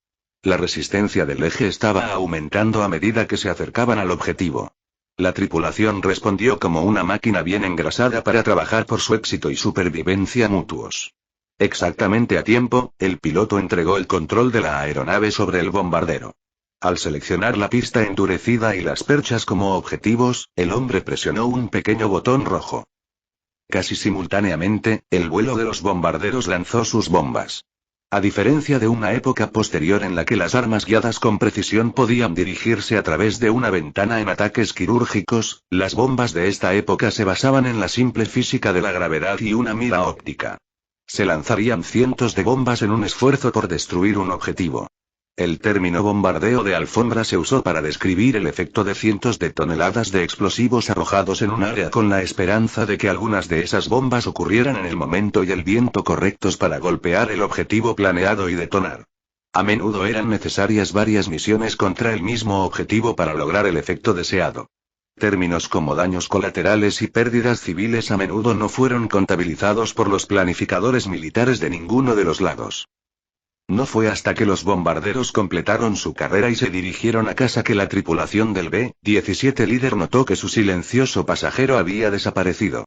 [SPEAKER 1] La resistencia del eje estaba aumentando a medida que se acercaban al objetivo. La tripulación respondió como una máquina bien engrasada para trabajar por su éxito y supervivencia mutuos. Exactamente a tiempo, el piloto entregó el control de la aeronave sobre el bombardero. Al seleccionar la pista endurecida y las perchas como objetivos, el hombre presionó un pequeño botón rojo. Casi simultáneamente, el vuelo de los bombarderos lanzó sus bombas. A diferencia de una época posterior en la que las armas guiadas con precisión podían dirigirse a través de una ventana en ataques quirúrgicos, las bombas de esta época se basaban en la simple física de la gravedad y una mira óptica. Se lanzarían cientos de bombas en un esfuerzo por destruir un objetivo. El término bombardeo de alfombra se usó para describir el efecto de cientos de toneladas de explosivos arrojados en un área con la esperanza de que algunas de esas bombas ocurrieran en el momento y el viento correctos para golpear el objetivo planeado y detonar. A menudo eran necesarias varias misiones contra el mismo objetivo para lograr el efecto deseado. Términos como daños colaterales y pérdidas civiles a menudo no fueron contabilizados por los planificadores militares de ninguno de los lados. No fue hasta que los bombarderos completaron su carrera y se dirigieron a casa que la tripulación del B-17 líder notó que su silencioso pasajero había desaparecido.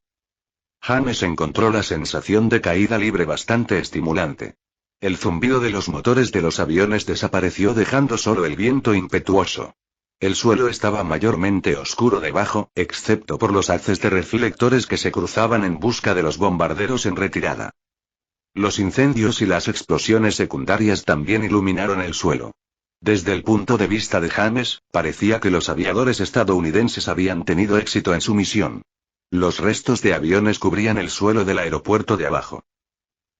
[SPEAKER 1] James encontró la sensación de caída libre bastante estimulante. El zumbido de los motores de los aviones desapareció dejando solo el viento impetuoso. El suelo estaba mayormente oscuro debajo, excepto por los haces de reflectores que se cruzaban en busca de los bombarderos en retirada. Los incendios y las explosiones secundarias también iluminaron el suelo. Desde el punto de vista de James, parecía que los aviadores estadounidenses habían tenido éxito en su misión. Los restos de aviones cubrían el suelo del aeropuerto de abajo.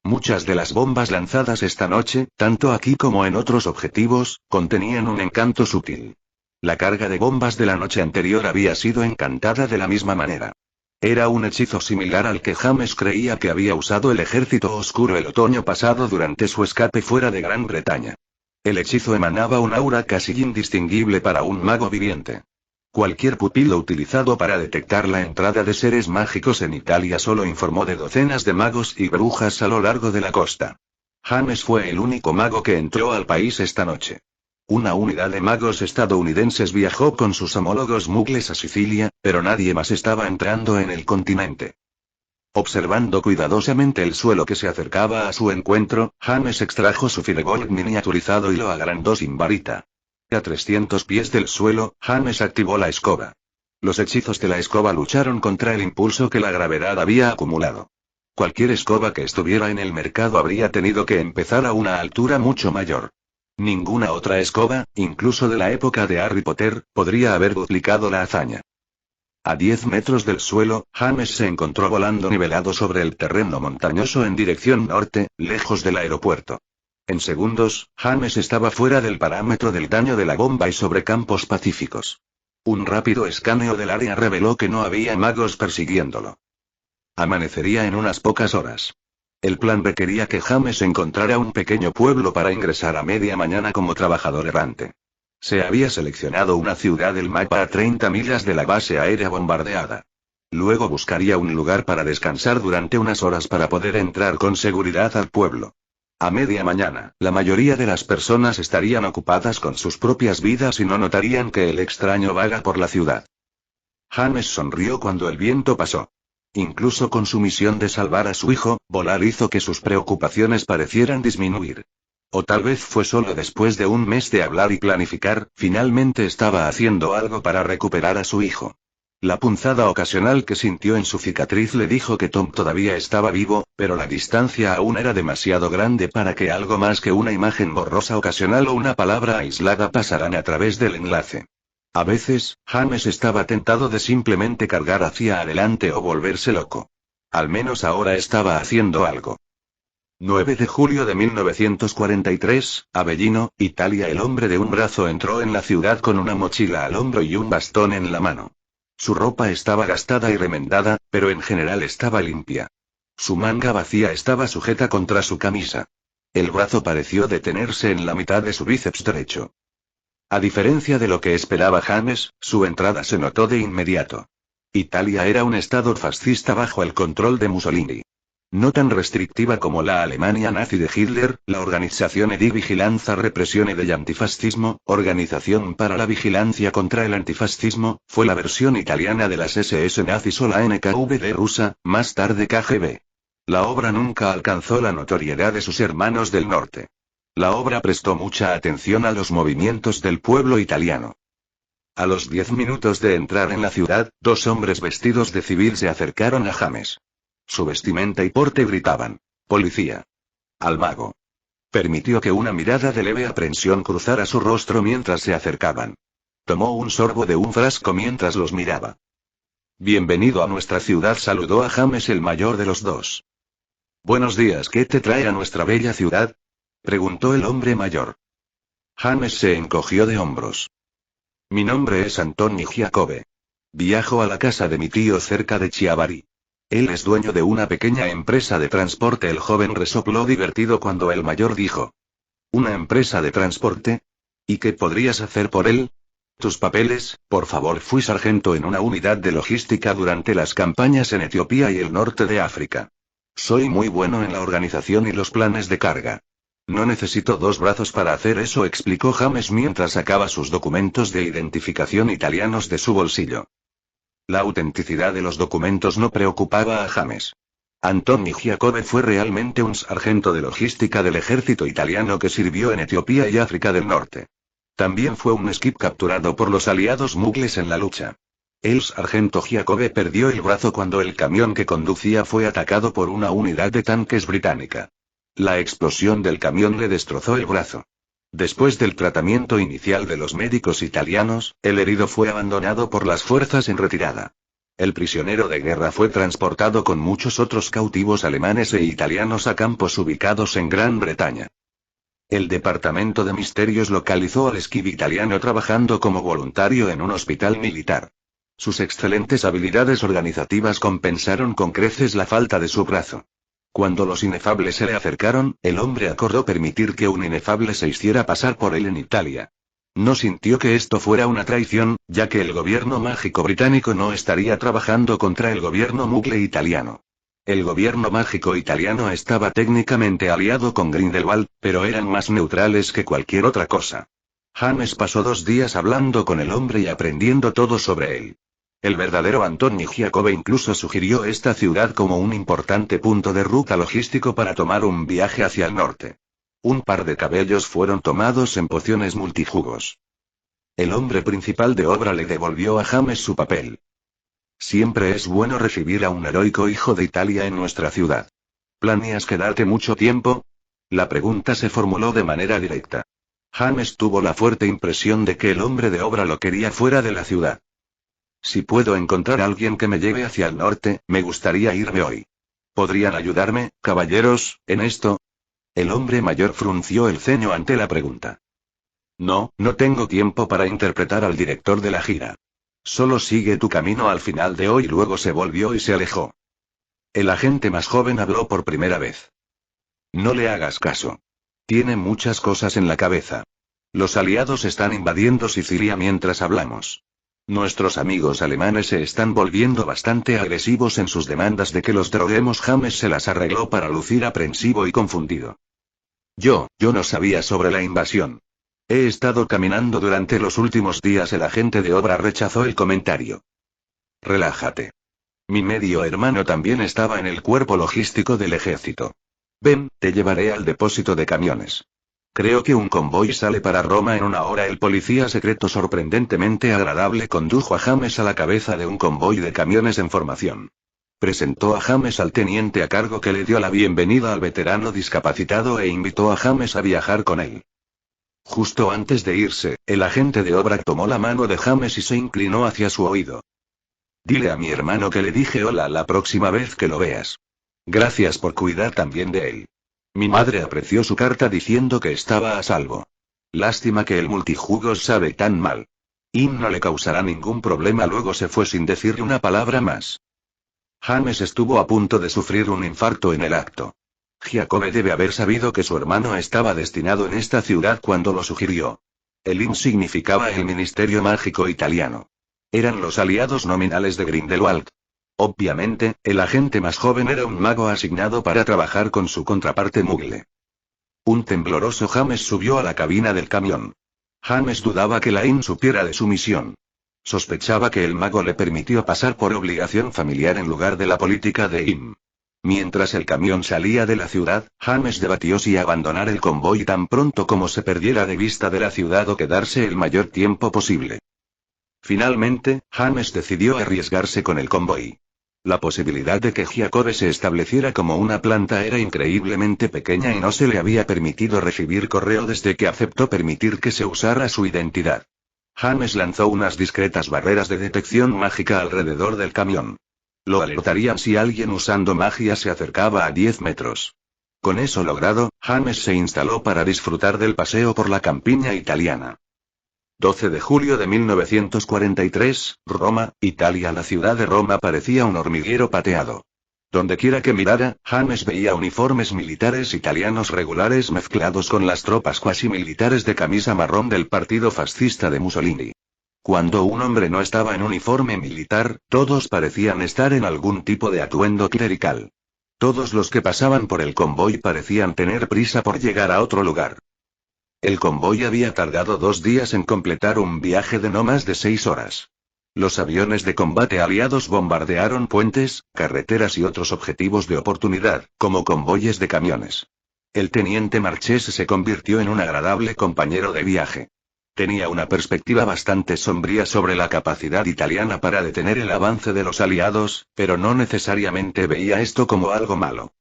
[SPEAKER 1] Muchas de las bombas lanzadas esta noche, tanto aquí como en otros objetivos, contenían un encanto sutil. La carga de bombas de la noche anterior había sido encantada de la misma manera. Era un hechizo similar al que James creía que había usado el ejército oscuro el otoño pasado durante su escape fuera de Gran Bretaña. El hechizo emanaba un aura casi indistinguible para un mago viviente. Cualquier pupilo utilizado para detectar la entrada de seres mágicos en Italia solo informó de docenas de magos y brujas a lo largo de la costa. James fue el único mago que entró al país esta noche. Una unidad de magos estadounidenses viajó con sus homólogos mugles a Sicilia, pero nadie más estaba entrando en el continente. Observando cuidadosamente el suelo que se acercaba a su encuentro, James extrajo su firebolt miniaturizado y lo agrandó sin varita. A 300 pies del suelo, James activó la escoba. Los hechizos de la escoba lucharon contra el impulso que la gravedad había acumulado. Cualquier escoba que estuviera en el mercado habría tenido que empezar a una altura mucho mayor. Ninguna otra escoba, incluso de la época de Harry Potter, podría haber duplicado la hazaña. A 10 metros del suelo, James se encontró volando nivelado sobre el terreno montañoso en dirección norte, lejos del aeropuerto. En segundos, James estaba fuera del parámetro del daño de la bomba y sobre campos pacíficos. Un rápido escaneo del área reveló que no había magos persiguiéndolo. Amanecería en unas pocas horas. El plan requería que James encontrara un pequeño pueblo para ingresar a media mañana como trabajador errante. Se había seleccionado una ciudad del mapa a 30 millas de la base aérea bombardeada. Luego buscaría un lugar para descansar durante unas horas para poder entrar con seguridad al pueblo. A media mañana, la mayoría de las personas estarían ocupadas con sus propias vidas y no notarían que el extraño vaga por la ciudad. James sonrió cuando el viento pasó. Incluso con su misión de salvar a su hijo, volar hizo que sus preocupaciones parecieran disminuir. O tal vez fue solo después de un mes de hablar y planificar, finalmente estaba haciendo algo para recuperar a su hijo. La punzada ocasional que sintió en su cicatriz le dijo que Tom todavía estaba vivo, pero la distancia aún era demasiado grande para que algo más que una imagen borrosa ocasional o una palabra aislada pasaran a través del enlace. A veces, James estaba tentado de simplemente cargar hacia adelante o volverse loco. Al menos ahora estaba haciendo algo. 9 de julio de 1943, Avellino, Italia. El hombre de un brazo entró en la ciudad con una mochila al hombro y un bastón en la mano. Su ropa estaba gastada y remendada, pero en general estaba limpia. Su manga vacía estaba sujeta contra su camisa. El brazo pareció detenerse en la mitad de su bíceps derecho. A diferencia de lo que esperaba James, su entrada se notó de inmediato. Italia era un estado fascista bajo el control de Mussolini. No tan restrictiva como la Alemania nazi de Hitler, la Organizazione di Vigilanza Repressione degli Antifascismo, Organización para la Vigilancia contra el Antifascismo, fue la versión italiana de las SS nazis o la NKVD rusa, más tarde KGB. La obra nunca alcanzó la notoriedad de sus hermanos del norte. La obra prestó mucha atención a los movimientos del pueblo italiano. A los 10 minutos de entrar en la ciudad, 2 hombres vestidos de civil se acercaron a James. Su vestimenta y porte gritaban: «¡Policía!». Al mago. Permitió que una mirada de leve aprensión cruzara su rostro mientras se acercaban. Tomó un sorbo de un frasco mientras los miraba. «Bienvenido a nuestra ciudad», saludó a James el mayor de los dos. «Buenos días, ¿qué te trae a nuestra bella ciudad?», preguntó el hombre mayor. James se encogió de hombros. «Mi nombre es Antoni Giacobbe. Viajo a la casa de mi tío cerca de Chiavari. Él es dueño de una pequeña empresa de transporte». El joven resopló divertido cuando el mayor dijo: «¿Una empresa de transporte? ¿Y qué podrías hacer por él?». «Tus papeles, por favor». Fui sargento en una unidad de logística durante las campañas en Etiopía y el norte de África. Soy muy bueno en la organización y los planes de carga. No necesito 2 brazos para hacer eso, explicó James mientras sacaba sus documentos de identificación italianos de su bolsillo. La autenticidad de los documentos no preocupaba a James. Antoni Giacobbe fue realmente un sargento de logística del ejército italiano que sirvió en Etiopía y África del Norte. También fue un skip capturado por los aliados mugles en la lucha. El sargento Giacobbe perdió el brazo cuando el camión que conducía fue atacado por una unidad de tanques británica. La explosión del camión le destrozó el brazo. Después del tratamiento inicial de los médicos italianos, el herido fue abandonado por las fuerzas en retirada. El prisionero de guerra fue transportado con muchos otros cautivos alemanes e italianos a campos ubicados en Gran Bretaña. El Departamento de Misterios localizó al esquib italiano trabajando como voluntario en un hospital militar. Sus excelentes habilidades organizativas compensaron con creces la falta de su brazo. Cuando los inefables se le acercaron, el hombre acordó permitir que un inefable se hiciera pasar por él en Italia. No sintió que esto fuera una traición, ya que el gobierno mágico británico no estaría trabajando contra el gobierno mugle italiano. El gobierno mágico italiano estaba técnicamente aliado con Grindelwald, pero eran más neutrales que cualquier otra cosa. James pasó 2 días hablando con el hombre y aprendiendo todo sobre él. El verdadero Anthony Giacobbe incluso sugirió esta ciudad como un importante punto de ruta logístico para tomar un viaje hacia el norte. Un par de cabellos fueron tomados en pociones multijugos. El hombre principal de obra le devolvió a James su papel. Siempre es bueno recibir a un heroico hijo de Italia en nuestra ciudad. ¿Planeas quedarte mucho tiempo? La pregunta se formuló de manera directa. James tuvo la fuerte impresión de que el hombre de obra lo quería fuera de la ciudad. Si puedo encontrar a alguien que me lleve hacia el norte, me gustaría irme hoy. ¿Podrían ayudarme, caballeros, en esto? El hombre mayor frunció el ceño ante la pregunta. No tengo tiempo para interpretar al director de la gira. Solo sigue tu camino al final de hoy. Luego se volvió y se alejó. El agente más joven habló por primera vez. No le hagas caso. Tiene muchas cosas en la cabeza. Los aliados están invadiendo Sicilia mientras hablamos. Nuestros amigos alemanes se están volviendo bastante agresivos en sus demandas de que los droguemos. James se las arregló para lucir aprensivo y confundido. Yo no sabía sobre la invasión. He estado caminando durante los últimos días. El agente de obra rechazó el comentario. Relájate. Mi medio hermano también estaba en el cuerpo logístico del ejército. Ven, te llevaré al depósito de camiones. Creo que un convoy sale para Roma en 1 hora. El policía secreto sorprendentemente agradable condujo a James a la cabeza de un convoy de camiones en formación. Presentó a James al teniente a cargo, que le dio la bienvenida al veterano discapacitado e invitó a James a viajar con él. Justo antes de irse, el agente de obra tomó la mano de James y se inclinó hacia su oído. Dile a mi hermano que le dije hola la próxima vez que lo veas. Gracias por cuidar también de él. Mi madre apreció su carta diciendo que estaba a salvo. Lástima que el multijugos sabe tan mal. Y no le causará ningún problema. Luego se fue sin decirle una palabra más. James estuvo a punto de sufrir un infarto en el acto. Giacobbe debe haber sabido que su hermano estaba destinado en esta ciudad cuando lo sugirió. El IN significaba el Ministerio Mágico Italiano. Eran los aliados nominales de Grindelwald. Obviamente, el agente más joven era un mago asignado para trabajar con su contraparte Muggle. Un tembloroso James subió a la cabina del camión. James dudaba que la IN supiera de su misión. Sospechaba que el mago le permitió pasar por obligación familiar en lugar de la política de IM. Mientras el camión salía de la ciudad, James debatió si abandonar el convoy tan pronto como se perdiera de vista de la ciudad o quedarse el mayor tiempo posible. Finalmente, James decidió arriesgarse con el convoy. La posibilidad de que Giacobbe se estableciera como una planta era increíblemente pequeña y no se le había permitido recibir correo desde que aceptó permitir que se usara su identidad. James lanzó unas discretas barreras de detección mágica alrededor del camión. Lo alertarían si alguien usando magia se acercaba a 10 metros. Con eso logrado, James se instaló para disfrutar del paseo por la campiña italiana. 12 de julio de 1943, Roma, Italia. La ciudad de Roma parecía un hormiguero pateado. Dondequiera que mirara, James veía uniformes militares italianos regulares mezclados con las tropas cuasi militares de camisa marrón del partido fascista de Mussolini. Cuando un hombre no estaba en uniforme militar, todos parecían estar en algún tipo de atuendo clerical. Todos los que pasaban por el convoy parecían tener prisa por llegar a otro lugar. El convoy había tardado 2 días en completar un viaje de no más de 6 horas. Los aviones de combate aliados bombardearon puentes, carreteras y otros objetivos de oportunidad, como convoyes de camiones. El teniente Marchese se convirtió en un agradable compañero de viaje. Tenía una perspectiva bastante sombría sobre la capacidad italiana para detener el avance de los aliados, pero no necesariamente veía esto como algo malo.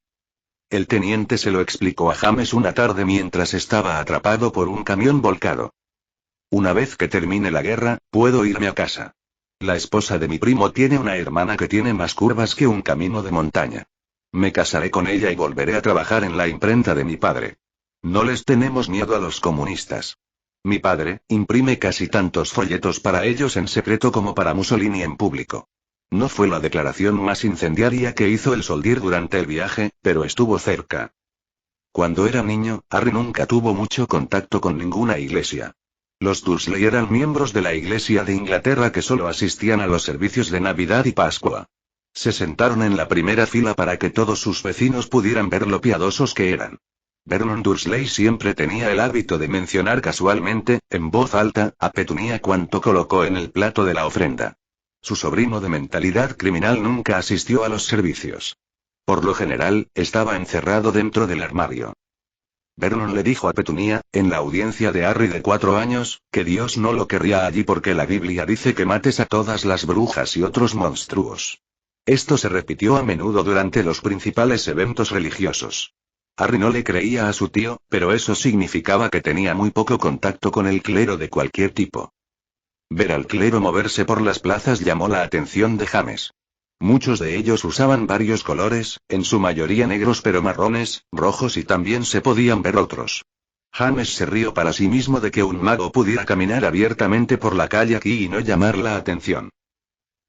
[SPEAKER 1] El teniente se lo explicó a James una tarde mientras estaba atrapado por un camión volcado. Una vez que termine la guerra, puedo irme a casa. La esposa de mi primo tiene una hermana que tiene más curvas que un camino de montaña. Me casaré con ella y volveré a trabajar en la imprenta de mi padre. No les tenemos miedo a los comunistas. Mi padre imprime casi tantos folletos para ellos en secreto como para Mussolini en público. No fue la declaración más incendiaria que hizo el soldier durante el viaje, pero estuvo cerca. Cuando era niño, Harry nunca tuvo mucho contacto con ninguna iglesia. Los Dursley eran miembros de la Iglesia de Inglaterra que solo asistían a los servicios de Navidad y Pascua. Se sentaron en la primera fila para que todos sus vecinos pudieran ver lo piadosos que eran. Vernon Dursley siempre tenía el hábito de mencionar casualmente, en voz alta, a Petunia cuanto colocó en el plato de la ofrenda. Su sobrino de mentalidad criminal nunca asistió a los servicios. Por lo general, estaba encerrado dentro del armario. Vernon le dijo a Petunia, en la audiencia de Harry de 4 años, que Dios no lo querría allí porque la Biblia dice que mates a todas las brujas y otros monstruos. Esto se repitió a menudo durante los principales eventos religiosos. Harry no le creía a su tío, pero eso significaba que tenía muy poco contacto con el clero de cualquier tipo. Ver al clero moverse por las plazas llamó la atención de James. Muchos de ellos usaban varios colores, en su mayoría negros pero marrones, rojos y también se podían ver otros. James se rió para sí mismo de que un mago pudiera caminar abiertamente por la calle aquí y no llamar la atención.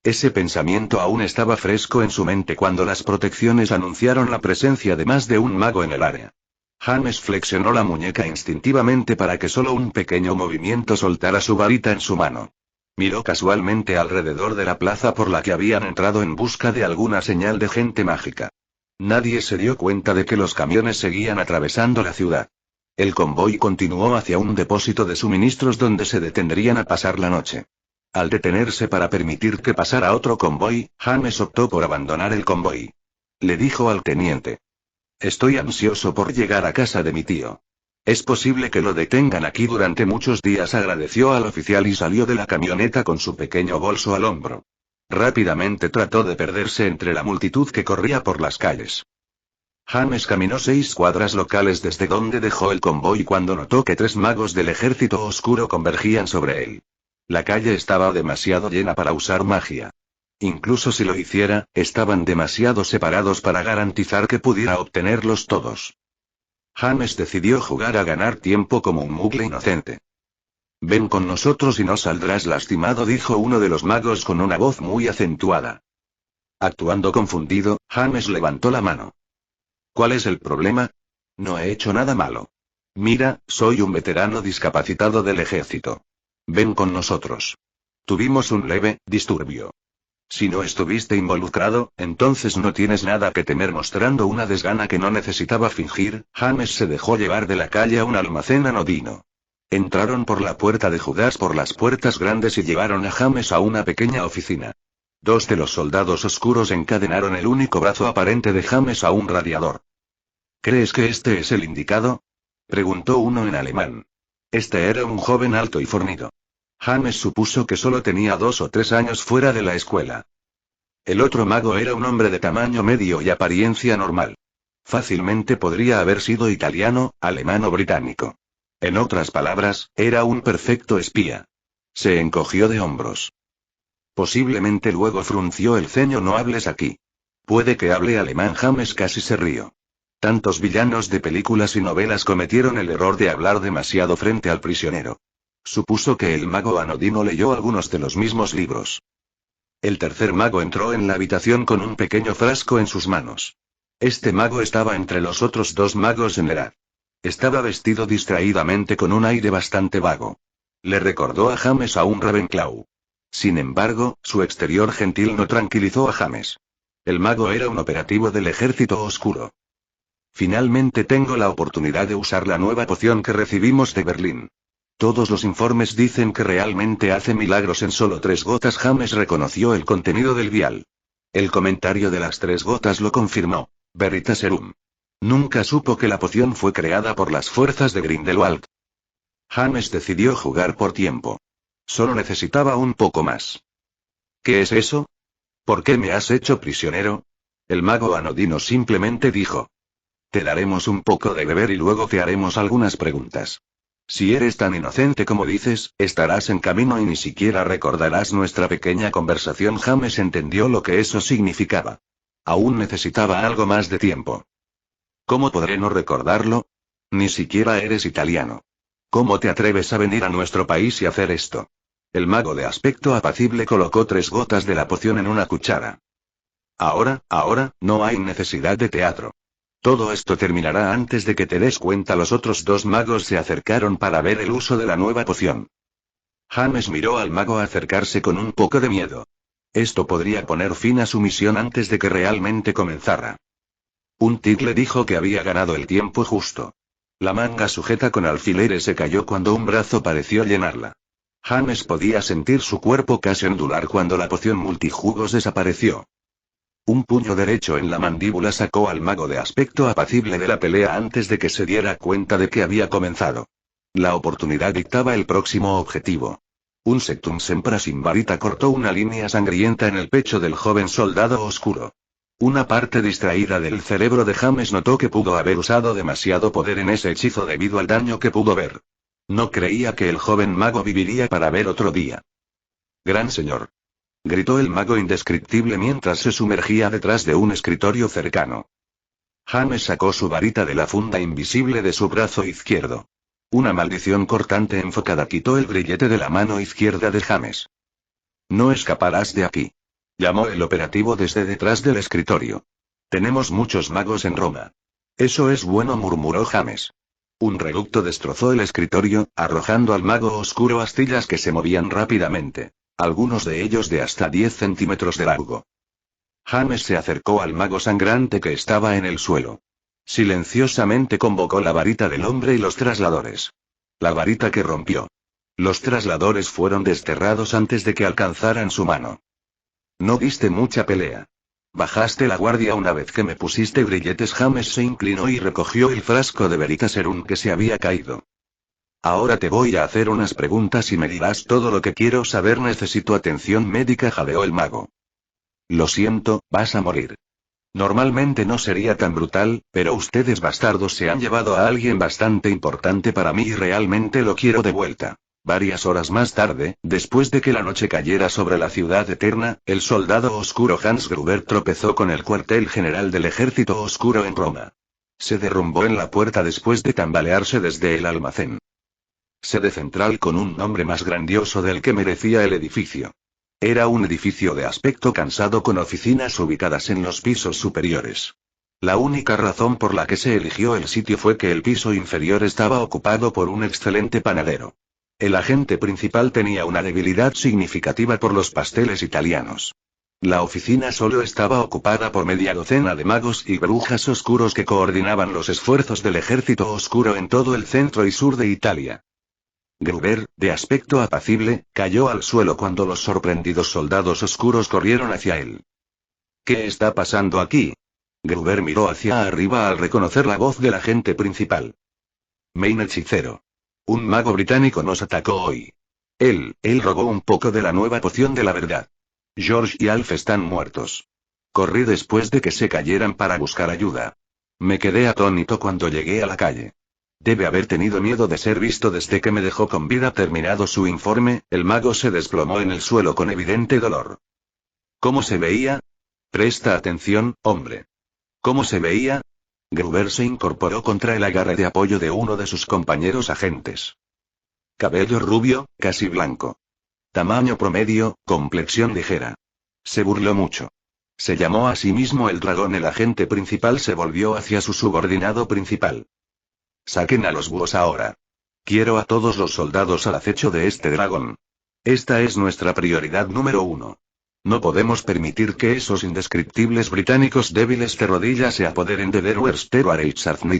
[SPEAKER 1] Ese pensamiento aún estaba fresco en su mente cuando las protecciones anunciaron la presencia de más de un mago en el área. James flexionó la muñeca instintivamente para que solo un pequeño movimiento soltara su varita en su mano. Miró casualmente alrededor de la plaza por la que habían entrado en busca de alguna señal de gente mágica. Nadie se dio cuenta de que los camiones seguían atravesando la ciudad. El convoy continuó hacia un depósito de suministros donde se detendrían a pasar la noche. Al detenerse para permitir que pasara otro convoy, James optó por abandonar el convoy. Le dijo al teniente: «Estoy ansioso por llegar a casa de mi tío. Es posible que lo detengan aquí durante muchos días», agradeció al oficial y salió de la camioneta con su pequeño bolso al hombro. Rápidamente trató de perderse entre la multitud que corría por las calles. James caminó 6 cuadras locales desde donde dejó el convoy cuando notó que 3 magos del ejército oscuro convergían sobre él. La calle estaba demasiado llena para usar magia. Incluso si lo hiciera, estaban demasiado separados para garantizar que pudiera obtenerlos todos. James decidió jugar a ganar tiempo como un mugle inocente. «Ven con nosotros y no saldrás lastimado», dijo uno de los magos con una voz muy acentuada. Actuando confundido, James levantó la mano. «¿Cuál es el problema? No he hecho nada malo. Mira, soy un veterano discapacitado del ejército. Ven con nosotros. Tuvimos un leve disturbio. Si no estuviste involucrado, entonces no tienes nada que temer». Mostrando una desgana que no necesitaba fingir, James se dejó llevar de la calle a un almacén anodino. Entraron por la puerta de Judas por las puertas grandes y llevaron a James a una pequeña oficina. 2 de los soldados oscuros encadenaron el único brazo aparente de James a un radiador. «¿Crees que este es el indicado?», preguntó uno en alemán. Este era un joven alto y fornido. James supuso que solo tenía 2 o 3 años fuera de la escuela. El otro mago era un hombre de tamaño medio y apariencia normal. Fácilmente podría haber sido italiano, alemán o británico. En otras palabras, era un perfecto espía. Se encogió de hombros. Posiblemente luego frunció el ceño. «No hables aquí. Puede que hable alemán». James casi se rió. Tantos villanos de películas y novelas cometieron el error de hablar demasiado frente al prisionero. Supuso que el mago anodino leyó algunos de los mismos libros. El tercer mago entró en la habitación con un pequeño frasco en sus manos. Este mago estaba entre los otros 2 magos en edad. Estaba vestido distraídamente con un aire bastante vago. Le recordó a James a un Ravenclaw. Sin embargo, su exterior gentil no tranquilizó a James. El mago era un operativo del ejército oscuro. «Finalmente tengo la oportunidad de usar la nueva poción que recibimos de Berlín. Todos los informes dicen que realmente hace milagros en solo 3 gotas». James reconoció el contenido del vial. El comentario de las 3 gotas lo confirmó. Veritaserum. Nunca supo que la poción fue creada por las fuerzas de Grindelwald. James decidió jugar por tiempo. Solo necesitaba un poco más. «¿Qué es eso? ¿Por qué me has hecho prisionero?». El mago anodino simplemente dijo: «Te daremos un poco de beber y luego te haremos algunas preguntas. Si eres tan inocente como dices, estarás en camino y ni siquiera recordarás nuestra pequeña conversación». James entendió lo que eso significaba. Aún necesitaba algo más de tiempo. «¿Cómo podré no recordarlo? Ni siquiera eres italiano. ¿Cómo te atreves a venir a nuestro país y hacer esto?». El mago de aspecto apacible colocó 3 gotas de la poción en una cuchara. Ahora, no hay necesidad de teatro. Todo esto terminará antes de que te des cuenta». Los otros 2 magos se acercaron para ver el uso de la nueva poción. James miró al mago acercarse con un poco de miedo. Esto podría poner fin a su misión antes de que realmente comenzara. Un tic le dijo que había ganado el tiempo justo. La manga sujeta con alfileres se cayó cuando un brazo pareció llenarla. James podía sentir su cuerpo casi ondular cuando la poción multijugos desapareció. Un puño derecho en la mandíbula sacó al mago de aspecto apacible de la pelea antes de que se diera cuenta de que había comenzado. La oportunidad dictaba el próximo objetivo. Un sectum sempra sin varita cortó una línea sangrienta en el pecho del joven soldado oscuro. Una parte distraída del cerebro de James notó que pudo haber usado demasiado poder en ese hechizo debido al daño que pudo ver. No creía que el joven mago viviría para ver otro día. Gran señor. Gritó el mago indescriptible mientras se sumergía detrás de un escritorio cercano. James sacó su varita de la funda invisible de su brazo izquierdo. Una maldición cortante enfocada quitó el grillete de la mano izquierda de James. No escaparás de aquí. Llamó el operativo desde detrás del escritorio. Tenemos muchos magos en Roma. Eso es bueno, murmuró James. Un reducto destrozó el escritorio, arrojando al mago oscuro astillas que se movían rápidamente. Algunos de ellos de hasta 10 centímetros de largo. James se acercó al mago sangrante que estaba en el suelo. Silenciosamente convocó la varita del hombre y los trasladores. La varita que rompió. Los trasladores fueron desterrados antes de que alcanzaran su mano. No diste mucha pelea. Bajaste la guardia una vez que me pusiste grilletes. James se inclinó y recogió el frasco de Veritaserum que se había caído. Ahora te voy a hacer unas preguntas y me dirás todo lo que quiero saber. Necesito atención médica, jadeó el mago. Lo siento, vas a morir. Normalmente no sería tan brutal, pero ustedes bastardos se han llevado a alguien bastante importante para mí y realmente lo quiero de vuelta. Varias horas más tarde, después de que la noche cayera sobre la ciudad eterna, el soldado oscuro Hans Gruber tropezó con el cuartel general del ejército oscuro en Roma. Se derrumbó en la puerta después de tambalearse desde el almacén. Sede central con un nombre más grandioso del que merecía el edificio. Era un edificio de aspecto cansado con oficinas ubicadas en los pisos superiores. La única razón por la que se eligió el sitio fue que el piso inferior estaba ocupado por un excelente panadero. El agente principal tenía una debilidad significativa por los pasteles italianos. La oficina solo estaba ocupada por media docena de magos y brujas oscuros que coordinaban los esfuerzos del ejército oscuro en todo el centro y sur de Italia. Gruber, de aspecto apacible, cayó al suelo cuando los sorprendidos soldados oscuros corrieron hacia él. ¿Qué está pasando aquí? Gruber miró hacia arriba al reconocer la voz del agente principal. Main hechicero. Un mago británico nos atacó hoy. Él robó un poco de la nueva poción de la verdad. George y Alf están muertos. Corrí después de que se cayeran para buscar ayuda. Me quedé atónito cuando llegué a la calle. Debe haber tenido miedo de ser visto desde que me dejó con vida. Terminado su informe, el mago se desplomó en el suelo con evidente dolor. ¿Cómo se veía? Presta atención, hombre. ¿Cómo se veía? Gruber se incorporó contra el agarre de apoyo de uno de sus compañeros agentes. Cabello rubio, casi blanco. Tamaño promedio, complexión ligera. Se burló mucho. Se llamó a sí mismo el dragón. El agente principal se volvió hacia su subordinado principal. Saquen a los búhos ahora. Quiero a todos los soldados al acecho de este dragón. Esta es nuestra prioridad número 1. No podemos permitir que esos indescriptibles británicos débiles de rodillas se apoderen de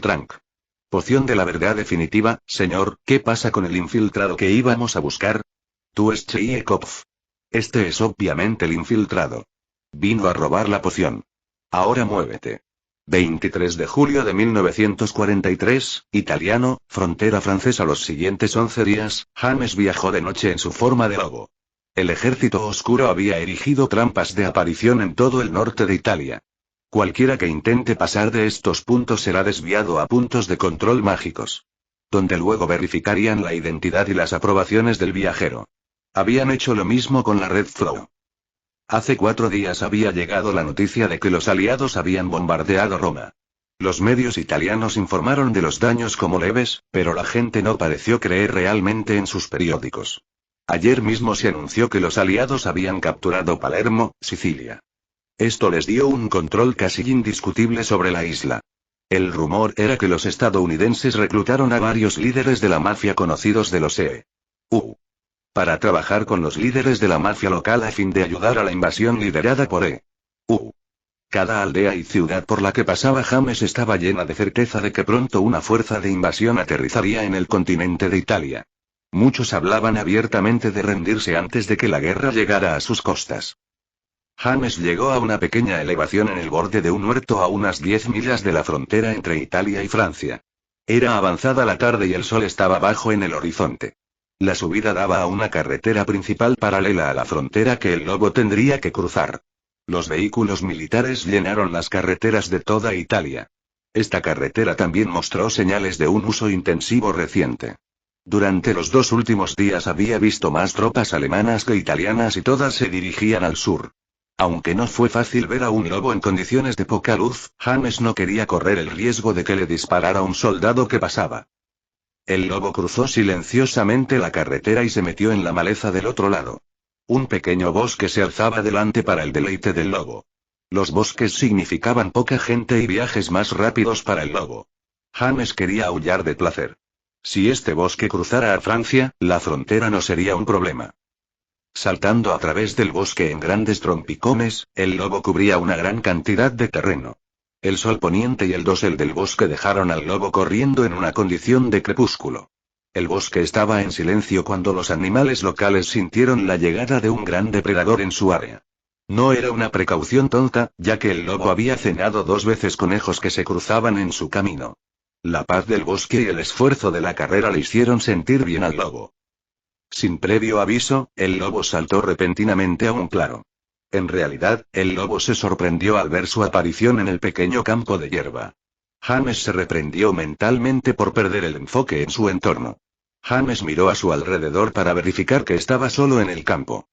[SPEAKER 1] Trank. Poción de la verdad definitiva, señor. ¿Qué pasa con el infiltrado que íbamos a buscar? Tú es Chekhov. Este es obviamente el infiltrado. Vino a robar la poción. Ahora muévete. 23 de julio de 1943, italiano, frontera francesa. Los siguientes 11 días, James viajó de noche en su forma de lobo. El ejército oscuro había erigido trampas de aparición en todo el norte de Italia. Cualquiera que intente pasar de estos puntos será desviado a puntos de control mágicos, donde luego verificarían la identidad y las aprobaciones del viajero. Habían hecho lo mismo con la Red Flow. Hace 4 días había llegado la noticia de que los aliados habían bombardeado Roma. Los medios italianos informaron de los daños como leves, pero la gente no pareció creer realmente en sus periódicos. Ayer mismo se anunció que los aliados habían capturado Palermo, Sicilia. Esto les dio un control casi indiscutible sobre la isla. El rumor era que los estadounidenses reclutaron a varios líderes de la mafia conocidos de los EU. Para trabajar con los líderes de la mafia local a fin de ayudar a la invasión liderada por EU. Cada aldea y ciudad por la que pasaba James estaba llena de certeza de que pronto una fuerza de invasión aterrizaría en el continente de Italia. Muchos hablaban abiertamente de rendirse antes de que la guerra llegara a sus costas. James llegó a una pequeña elevación en el borde de un huerto a unas 10 millas de la frontera entre Italia y Francia. Era avanzada la tarde y el sol estaba bajo en el horizonte. La subida daba a una carretera principal paralela a la frontera que el lobo tendría que cruzar. Los vehículos militares llenaron las carreteras de toda Italia. Esta carretera también mostró señales de un uso intensivo reciente. Durante los 2 últimos días había visto más tropas alemanas que italianas y todas se dirigían al sur. Aunque no fue fácil ver a un lobo en condiciones de poca luz, James no quería correr el riesgo de que le disparara un soldado que pasaba. El lobo cruzó silenciosamente la carretera y se metió en la maleza del otro lado. Un pequeño bosque se alzaba delante para el deleite del lobo. Los bosques significaban poca gente y viajes más rápidos para el lobo. James quería aullar de placer. Si este bosque cruzara a Francia, la frontera no sería un problema. Saltando a través del bosque en grandes trompicones, el lobo cubría una gran cantidad de terreno. El sol poniente y el dosel del bosque dejaron al lobo corriendo en una condición de crepúsculo. El bosque estaba en silencio cuando los animales locales sintieron la llegada de un gran depredador en su área. No era una precaución tonta, ya que el lobo había cenado 2 veces conejos que se cruzaban en su camino. La paz del bosque y el esfuerzo de la carrera le hicieron sentir bien al lobo. Sin previo aviso, el lobo saltó repentinamente a un claro. En realidad, el lobo se sorprendió al ver su aparición en el pequeño campo de hierba. James se reprendió mentalmente por perder el enfoque en su entorno. James miró a su alrededor para verificar que estaba solo en el campo.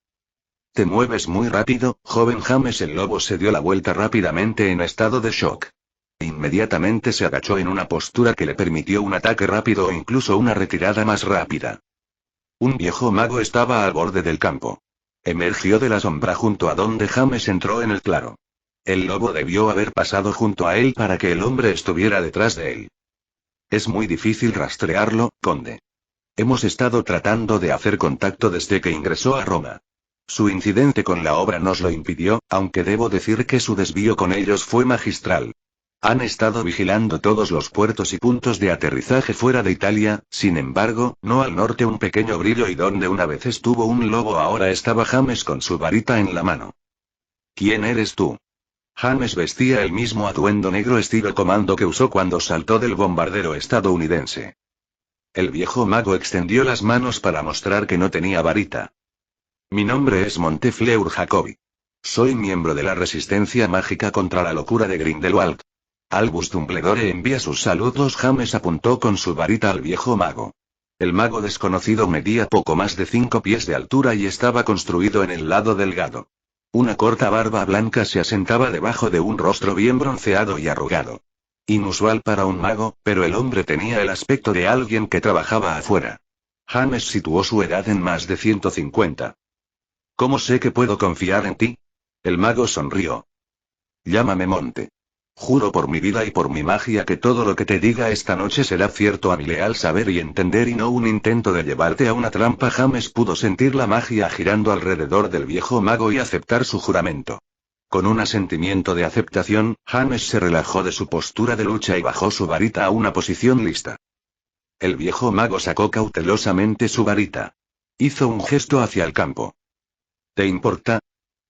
[SPEAKER 1] «Te mueves muy rápido, joven James». El lobo se dio la vuelta rápidamente en estado de shock. Inmediatamente se agachó en una postura que le permitió un ataque rápido o incluso una retirada más rápida. Un viejo mago estaba al borde del campo. Emergió de la sombra junto a donde James entró en el claro. El lobo debió haber pasado junto a él para que el hombre estuviera detrás de él. «Es muy difícil rastrearlo, conde. Hemos estado tratando de hacer contacto desde que ingresó a Roma. Su incidente con la obra nos lo impidió, aunque debo decir que su desvío con ellos fue magistral. Han estado vigilando todos los puertos y puntos de aterrizaje fuera de Italia, sin embargo, no al norte un pequeño brillo y donde una vez estuvo un lobo ahora estaba James con su varita en la mano». «¿Quién eres tú?» James vestía el mismo atuendo negro estilo comando que usó cuando saltó del bombardero estadounidense. El viejo mago extendió las manos para mostrar que no tenía varita. «Mi nombre es Montefleur Jacobi. Soy miembro de la resistencia mágica contra la locura de Grindelwald. Albus Dumbledore envía sus saludos». James apuntó con su varita al viejo mago. El mago desconocido medía poco más de 5 pies de altura y estaba construido en el lado delgado. Una corta barba blanca se asentaba debajo de un rostro bien bronceado y arrugado. Inusual para un mago, pero el hombre tenía el aspecto de alguien que trabajaba afuera. James situó su edad en más de 150. «¿Cómo sé que puedo confiar en ti?» El mago sonrió. «Llámame Monte. Juro por mi vida y por mi magia que todo lo que te diga esta noche será cierto a mi leal saber y entender y no un intento de llevarte a una trampa». James pudo sentir la magia girando alrededor del viejo mago y aceptar su juramento. Con un asentimiento de aceptación, James se relajó de su postura de lucha y bajó su varita a una posición lista. El viejo mago sacó cautelosamente su varita. Hizo un gesto hacia el campo. «¿Te importa?»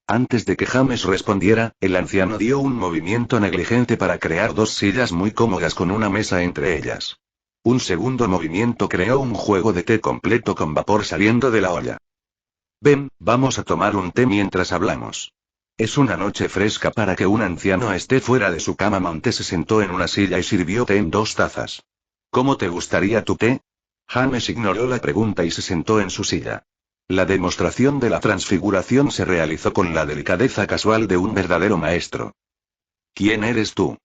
[SPEAKER 1] Antes de que James respondiera, el anciano dio un movimiento negligente para crear 2 sillas muy cómodas con una mesa entre ellas. Un segundo movimiento creó un juego de té completo con vapor saliendo de la olla. «Ven, vamos a tomar un té mientras hablamos. Es una noche fresca para que un anciano esté fuera de su cama». Monte se sentó en una silla y sirvió té en 2 tazas. «¿Cómo te gustaría tu té?» James ignoró la pregunta y se sentó en su silla. La demostración de la transfiguración se realizó con la delicadeza casual de un verdadero maestro. «¿Quién eres tú?»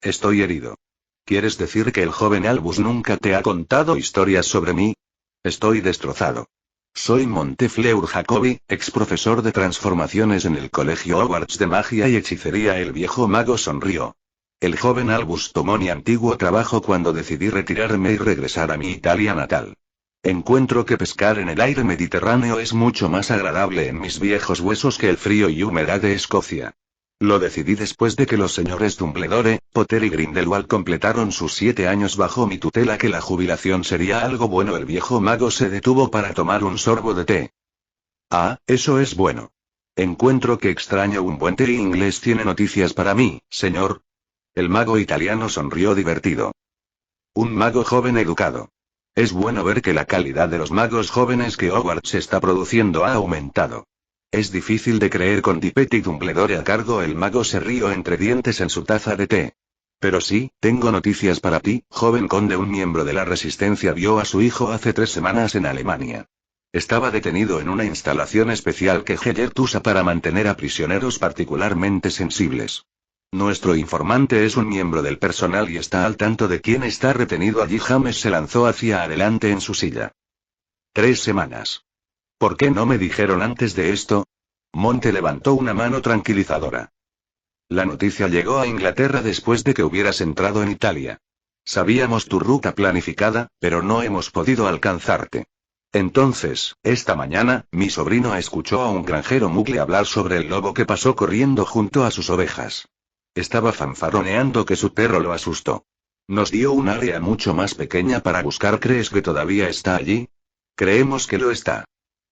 [SPEAKER 1] «Estoy herido. ¿Quieres decir que el joven Albus nunca te ha contado historias sobre mí?» «Estoy destrozado. Soy Montefleur Jacobi, ex profesor de transformaciones en el Colegio Hogwarts de Magia y Hechicería». El viejo mago sonrió. «El joven Albus tomó mi antiguo trabajo cuando decidí retirarme y regresar a mi Italia natal. Encuentro que pescar en el aire mediterráneo es mucho más agradable en mis viejos huesos que el frío y humedad de Escocia. Lo decidí después de que los señores Dumbledore, Potter y Grindelwald completaron sus 7 años bajo mi tutela que la jubilación sería algo bueno. El viejo mago se detuvo para tomar un sorbo de té. Ah, eso es bueno. Encuentro que extraño un buen té inglés. ¿Tiene noticias para mí, señor? El mago italiano sonrió divertido. Un mago joven educado. Es bueno ver que la calidad de los magos jóvenes que Hogwarts está produciendo ha aumentado. Es difícil de creer con Tippett y Dumbledore a cargo. El mago se rió entre dientes en su taza de té. Pero sí, tengo noticias para ti, joven conde. Un miembro de la Resistencia vio a su hijo hace 3 semanas en Alemania. Estaba detenido en una instalación especial que Hogwarts usa para mantener a prisioneros particularmente sensibles. Nuestro informante es un miembro del personal y está al tanto de quién está retenido allí. James se lanzó hacia adelante en su silla. 3 semanas. ¿Por qué no me dijeron antes de esto? Monte levantó una mano tranquilizadora. La noticia llegó a Inglaterra después de que hubieras entrado en Italia. Sabíamos tu ruta planificada, pero no hemos podido alcanzarte. Entonces, esta mañana, mi sobrino escuchó a un granjero Muggle hablar sobre el lobo que pasó corriendo junto a sus ovejas. Estaba fanfarroneando que su perro lo asustó. Nos dio un área mucho más pequeña para buscar. ¿Crees que todavía está allí? Creemos que lo está.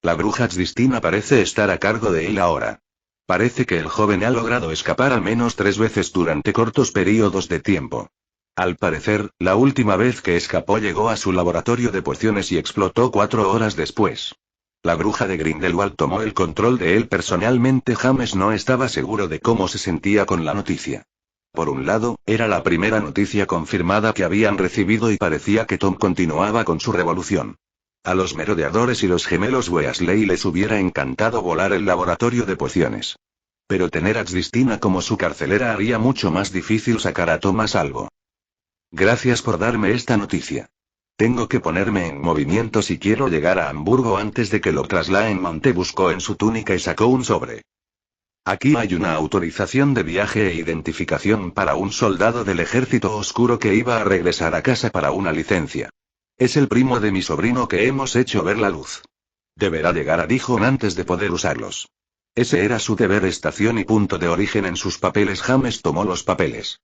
[SPEAKER 1] La bruja Cistina parece estar a cargo de él ahora. Parece que el joven ha logrado escapar al menos 3 veces durante cortos periodos de tiempo. Al parecer, la última vez que escapó llegó a su laboratorio de pociones y explotó 4 horas después. La bruja de Grindelwald tomó el control de él personalmente. James no estaba seguro de cómo se sentía con la noticia. Por un lado, era la primera noticia confirmada que habían recibido y parecía que Tom continuaba con su revolución. A los merodeadores y los gemelos Weasley les hubiera encantado volar el laboratorio de pociones. Pero tener a Cistina como su carcelera haría mucho más difícil sacar a Tom a salvo. Gracias por darme esta noticia. Tengo que ponerme en movimiento si quiero llegar a Hamburgo antes de que lo trasladen. Monte buscó en su túnica y sacó un sobre. Aquí hay una autorización de viaje e identificación para un soldado del ejército oscuro que iba a regresar a casa para una licencia. Es el primo de mi sobrino que hemos hecho ver la luz. Deberá llegar a Dijon antes de poder usarlos. Ese era su deber. Estación y punto de origen en sus papeles. James tomó los papeles.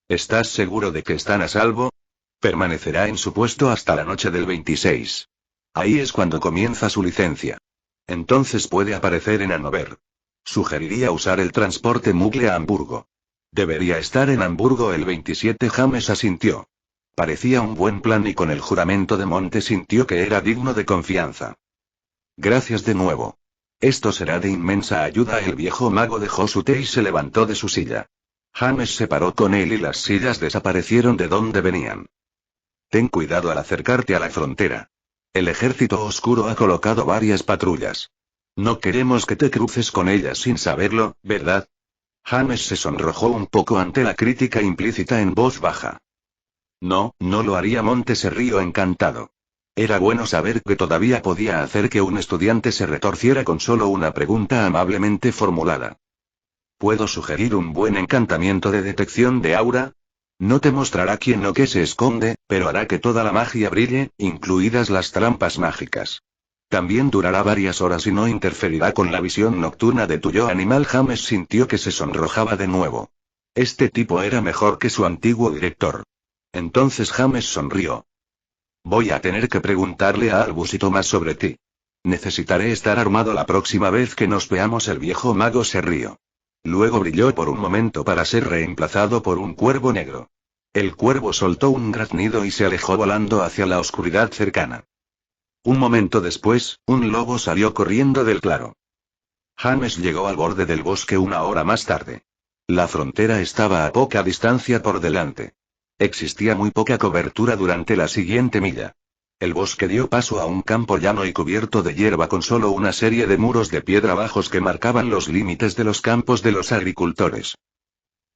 [SPEAKER 1] ¿Estás seguro de que están a salvo? Permanecerá en su puesto hasta la noche del 26. Ahí es cuando comienza su licencia. Entonces puede aparecer en Hannover. Sugeriría usar el transporte Muggle a Hamburgo. Debería estar en Hamburgo el 27. James asintió. Parecía un buen plan y con el juramento de Monte sintió que era digno de confianza. Gracias de nuevo. Esto será de inmensa ayuda. El viejo mago dejó su té y se levantó de su silla. James se paró con él y las sillas desaparecieron de donde venían. Ten cuidado al acercarte a la frontera. El ejército oscuro ha colocado varias patrullas. No queremos que te cruces con ellas sin saberlo, ¿verdad? James se sonrojó un poco ante la crítica implícita en voz baja. No, no lo haría. Monte se rió encantado. Era bueno saber que todavía podía hacer que un estudiante se retorciera con solo una pregunta amablemente formulada. ¿Puedo sugerir un buen encantamiento de detección de aura? No te mostrará quién o qué se esconde, pero hará que toda la magia brille, incluidas las trampas mágicas. También durará varias horas y no interferirá con la visión nocturna de tu yo animal. James sintió que se sonrojaba de nuevo. Este tipo era mejor que su antiguo director. Entonces James sonrió. Voy a tener que preguntarle a Albus y Thomas sobre ti. Necesitaré estar armado la próxima vez que nos veamos. El viejo mago se rió. Luego brilló por un momento para ser reemplazado por un cuervo negro. El cuervo soltó un graznido y se alejó volando hacia la oscuridad cercana. Un momento después, un lobo salió corriendo del claro. James llegó al borde del bosque 1 hora más tarde. La frontera estaba a poca distancia por delante. Existía muy poca cobertura durante la siguiente milla. El bosque dio paso a un campo llano y cubierto de hierba con solo una serie de muros de piedra bajos que marcaban los límites de los campos de los agricultores.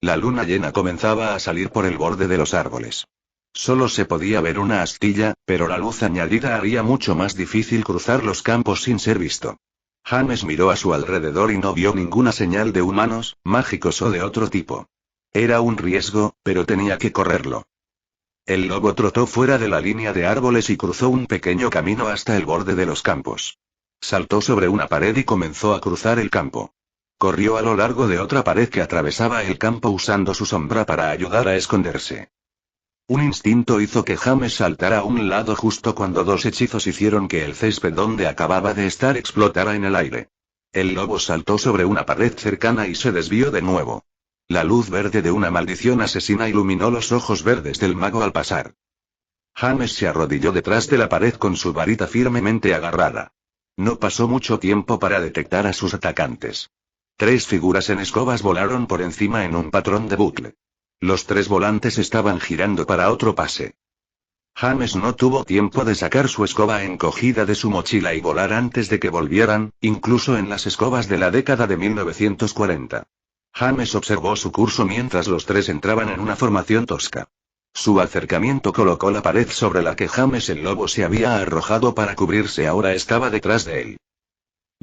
[SPEAKER 1] La luna llena comenzaba a salir por el borde de los árboles. Solo se podía ver una astilla, pero la luz añadida haría mucho más difícil cruzar los campos sin ser visto. James miró a su alrededor y no vio ninguna señal de humanos, mágicos o de otro tipo. Era un riesgo, pero tenía que correrlo. El lobo trotó fuera de la línea de árboles y cruzó un pequeño camino hasta el borde de los campos. Saltó sobre una pared y comenzó a cruzar el campo. Corrió a lo largo de otra pared que atravesaba el campo usando su sombra para ayudar a esconderse. Un instinto hizo que James saltara a un lado justo cuando dos hechizos hicieron que el césped donde acababa de estar explotara en el aire. El lobo saltó sobre una pared cercana y se desvió de nuevo. La luz verde de una maldición asesina iluminó los ojos verdes del mago al pasar. James se arrodilló detrás de la pared con su varita firmemente agarrada. No pasó mucho tiempo para detectar a sus atacantes. 3 figuras en escobas volaron por encima en un patrón de bucle. Los 3 volantes estaban girando para otro pase. James no tuvo tiempo de sacar su escoba encogida de su mochila y volar antes de que volvieran, incluso en las escobas de la década de 1940. James observó su curso mientras los 3 entraban en una formación tosca. Su acercamiento colocó la pared sobre la que James el lobo se había arrojado para cubrirse ahora estaba detrás de él.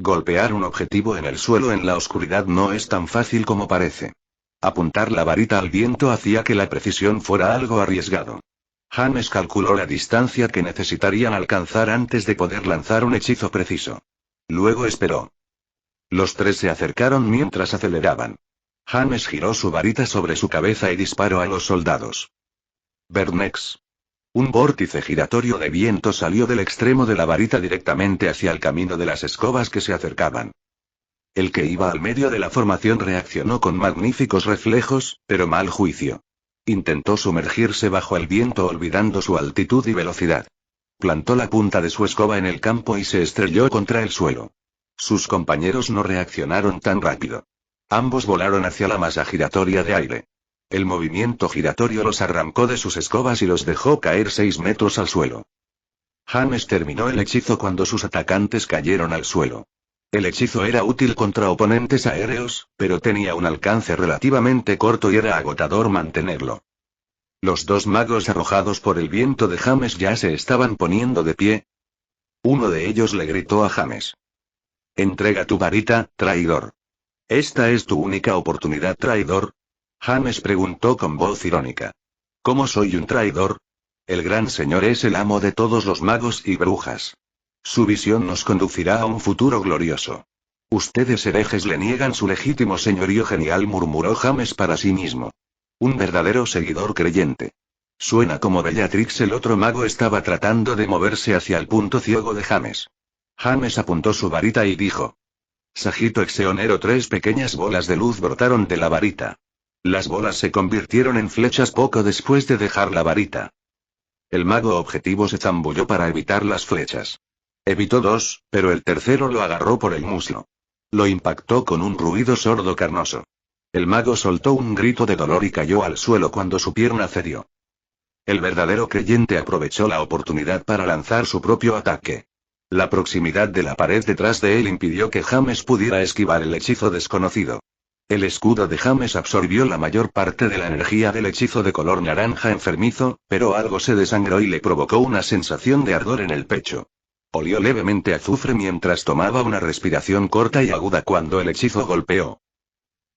[SPEAKER 1] Golpear un objetivo en el suelo en la oscuridad no es tan fácil como parece. Apuntar la varita al viento hacía que la precisión fuera algo arriesgado. James calculó la distancia que necesitarían alcanzar antes de poder lanzar un hechizo preciso. Luego esperó. Los 3 se acercaron mientras aceleraban. James giró su varita sobre su cabeza y disparó a los soldados. Vernex. Un vórtice giratorio de viento salió del extremo de la varita directamente hacia el camino de las escobas que se acercaban. El que iba al medio de la formación reaccionó con magníficos reflejos, pero mal juicio. Intentó sumergirse bajo el viento olvidando su altitud y velocidad. Plantó la punta de su escoba en el campo y se estrelló contra el suelo. Sus compañeros no reaccionaron tan rápido. Ambos volaron hacia la masa giratoria de aire. El movimiento giratorio los arrancó de sus escobas y los dejó caer 6 metros al suelo. James terminó el hechizo cuando sus atacantes cayeron al suelo. El hechizo era útil contra oponentes aéreos, pero tenía un alcance relativamente corto y era agotador mantenerlo. Los 2 magos arrojados por el viento de James ya se estaban poniendo de pie. Uno de ellos le gritó a James. «Entrega tu varita, traidor». «¿Esta es tu única oportunidad, traidor?», James preguntó con voz irónica. «¿Cómo soy un traidor? El gran señor es el amo de todos los magos y brujas. Su visión nos conducirá a un futuro glorioso. Ustedes herejes le niegan su legítimo señorío genial», murmuró James para sí mismo. Un verdadero seguidor creyente. Suena como Bellatrix. El otro mago estaba tratando de moverse hacia el punto ciego de James. James apuntó su varita y dijo. Sagito Exeonero. 3 pequeñas bolas de luz brotaron de la varita. Las bolas se convirtieron en flechas poco después de dejar la varita. El mago objetivo se zambulló para evitar las flechas. Evitó 2, pero el tercero lo agarró por el muslo. Lo impactó con un ruido sordo carnoso. El mago soltó un grito de dolor y cayó al suelo cuando su pierna cedió. El verdadero creyente aprovechó la oportunidad para lanzar su propio ataque. La proximidad de la pared detrás de él impidió que James pudiera esquivar el hechizo desconocido. El escudo de James absorbió la mayor parte de la energía del hechizo de color naranja enfermizo, pero algo se desangró y le provocó una sensación de ardor en el pecho. Olió levemente a azufre mientras tomaba una respiración corta y aguda cuando el hechizo golpeó.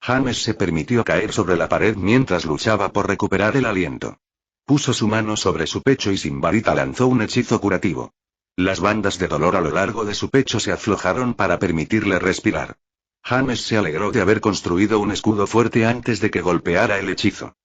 [SPEAKER 1] James se permitió caer sobre la pared mientras luchaba por recuperar el aliento. Puso su mano sobre su pecho y sin varita lanzó un hechizo curativo. Las bandas de dolor a lo largo de su pecho se aflojaron para permitirle respirar. James se alegró de haber construido un escudo fuerte antes de que golpeara el hechizo.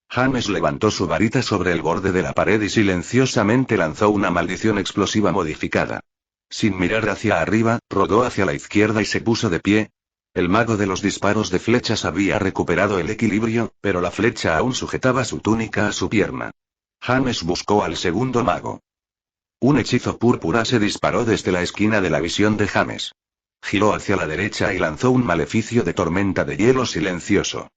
[SPEAKER 1] James levantó su varita sobre el borde de la pared y silenciosamente lanzó una maldición explosiva modificada. Sin mirar hacia arriba, rodó hacia la izquierda y se puso de pie. El mago de los disparos de flechas había recuperado el equilibrio, pero la flecha aún sujetaba su túnica a su pierna. James buscó al segundo mago. Un hechizo púrpura se disparó desde la esquina de la visión de James. Giró hacia la derecha y lanzó un maleficio de tormenta de hielo silencioso.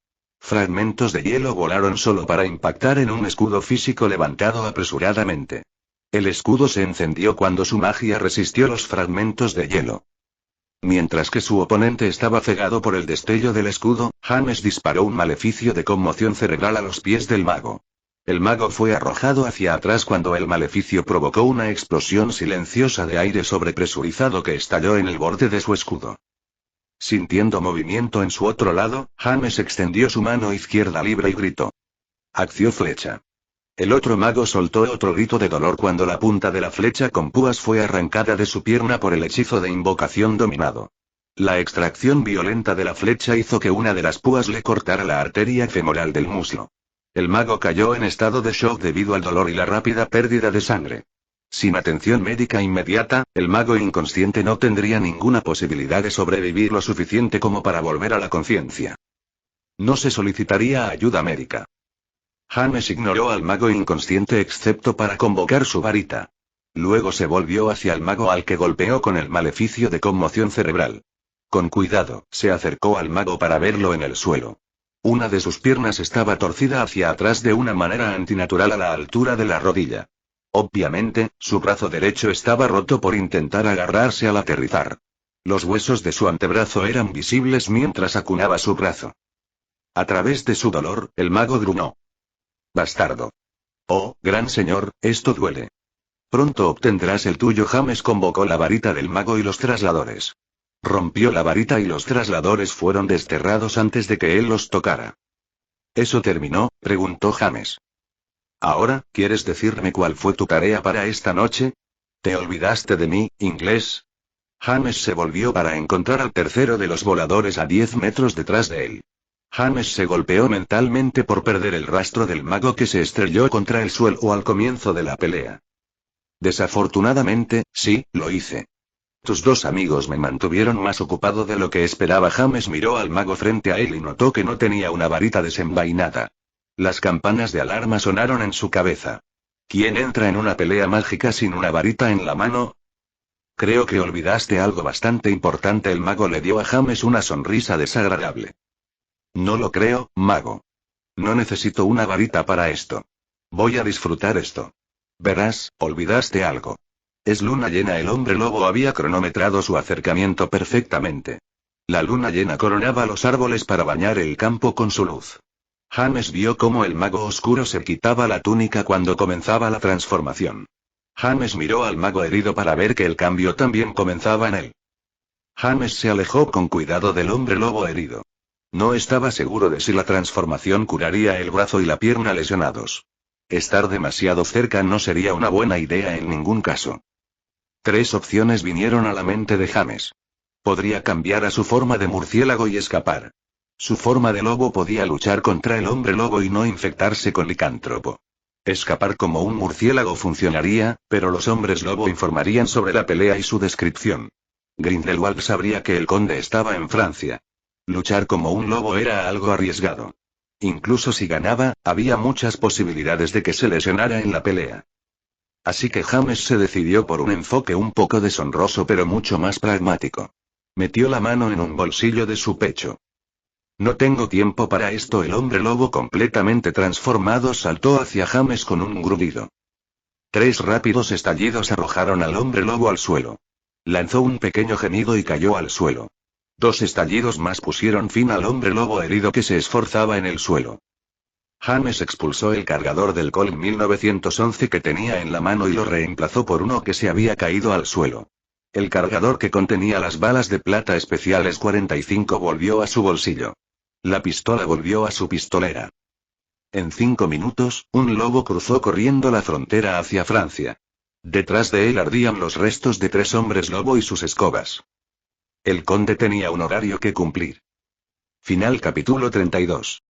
[SPEAKER 1] Fragmentos de hielo volaron solo para impactar en un escudo físico levantado apresuradamente. El escudo se encendió cuando su magia resistió los fragmentos de hielo. Mientras que su oponente estaba cegado por el destello del escudo, James disparó un maleficio de conmoción cerebral a los pies del mago. El mago fue arrojado hacia atrás cuando el maleficio provocó una explosión silenciosa de aire sobrepresurizado que estalló en el borde de su escudo. Sintiendo movimiento en su otro lado, James extendió su mano izquierda libre y gritó. Acción flecha. El otro mago soltó otro grito de dolor cuando la punta de la flecha con púas fue arrancada de su pierna por el hechizo de invocación dominado. La extracción violenta de la flecha hizo que una de las púas le cortara la arteria femoral del muslo. El mago cayó en estado de shock debido al dolor y la rápida pérdida de sangre. Sin atención médica inmediata, el mago inconsciente no tendría ninguna posibilidad de sobrevivir lo suficiente como para volver a la conciencia. No se solicitaría ayuda médica. James ignoró al mago inconsciente excepto para convocar su varita. Luego se volvió hacia el mago al que golpeó con el maleficio de conmoción cerebral. Con cuidado, se acercó al mago para verlo en el suelo. Una de sus piernas estaba torcida hacia atrás de una manera antinatural a la altura de la rodilla. Obviamente, su brazo derecho estaba roto por intentar agarrarse al aterrizar. Los huesos de su antebrazo eran visibles mientras acunaba su brazo. A través de su dolor, el mago gruñó. «Bastardo. Oh, gran señor, esto duele. Pronto obtendrás el tuyo». James convocó la varita del mago y los trasladores. Rompió la varita y los trasladores fueron desterrados antes de que él los tocara. ¿Eso terminó?, preguntó James. «Ahora, ¿quieres decirme cuál fue tu tarea para esta noche? ¿Te olvidaste de mí, inglés?» James se volvió para encontrar al tercero de los voladores a 10 metros detrás de él. James se golpeó mentalmente por perder el rastro del mago que se estrelló contra el suelo al comienzo de la pelea. «Desafortunadamente, sí, lo hice. Tus dos amigos me mantuvieron más ocupado de lo que esperaba». James miró al mago frente a él y notó que no tenía una varita desenvainada. Las campanas de alarma sonaron en su cabeza. ¿Quién entra en una pelea mágica sin una varita en la mano? Creo que olvidaste algo bastante importante. El mago le dio a James una sonrisa desagradable. No lo creo, mago. No necesito una varita para esto. Voy a disfrutar esto. Verás, olvidaste algo. Es luna llena. El hombre lobo había cronometrado su acercamiento perfectamente. La luna llena coronaba los árboles para bañar el campo con su luz. James vio cómo el mago oscuro se quitaba la túnica cuando comenzaba la transformación. James miró al mago herido para ver que el cambio también comenzaba en él. James se alejó con cuidado del hombre lobo herido. No estaba seguro de si la transformación curaría el brazo y la pierna lesionados. Estar demasiado cerca no sería una buena idea en ningún caso. 3 opciones vinieron a la mente de James. Podría cambiar a su forma de murciélago y escapar. Su forma de lobo podía luchar contra el hombre lobo y no infectarse con licántropo. Escapar como un murciélago funcionaría, pero los hombres lobo informarían sobre la pelea y su descripción. Grindelwald sabría que el conde estaba en Francia. Luchar como un lobo era algo arriesgado. Incluso si ganaba, había muchas posibilidades de que se lesionara en la pelea. Así que James se decidió por un enfoque un poco deshonroso pero mucho más pragmático. Metió la mano en un bolsillo de su pecho. No tengo tiempo para esto. El hombre lobo completamente transformado saltó hacia James con un gruñido. 3 rápidos estallidos arrojaron al hombre lobo al suelo. Lanzó un pequeño gemido y cayó al suelo. 2 estallidos más pusieron fin al hombre lobo herido que se esforzaba en el suelo. James expulsó el cargador del Colt 1911 que tenía en la mano y lo reemplazó por uno que se había caído al suelo. El cargador que contenía las balas de plata especiales 45 volvió a su bolsillo. La pistola volvió a su pistolera. En 5 minutos, un lobo cruzó corriendo la frontera hacia Francia. Detrás de él ardían los restos de 3 hombres lobo y sus escobas. El conde tenía un horario que cumplir. Final capítulo 32.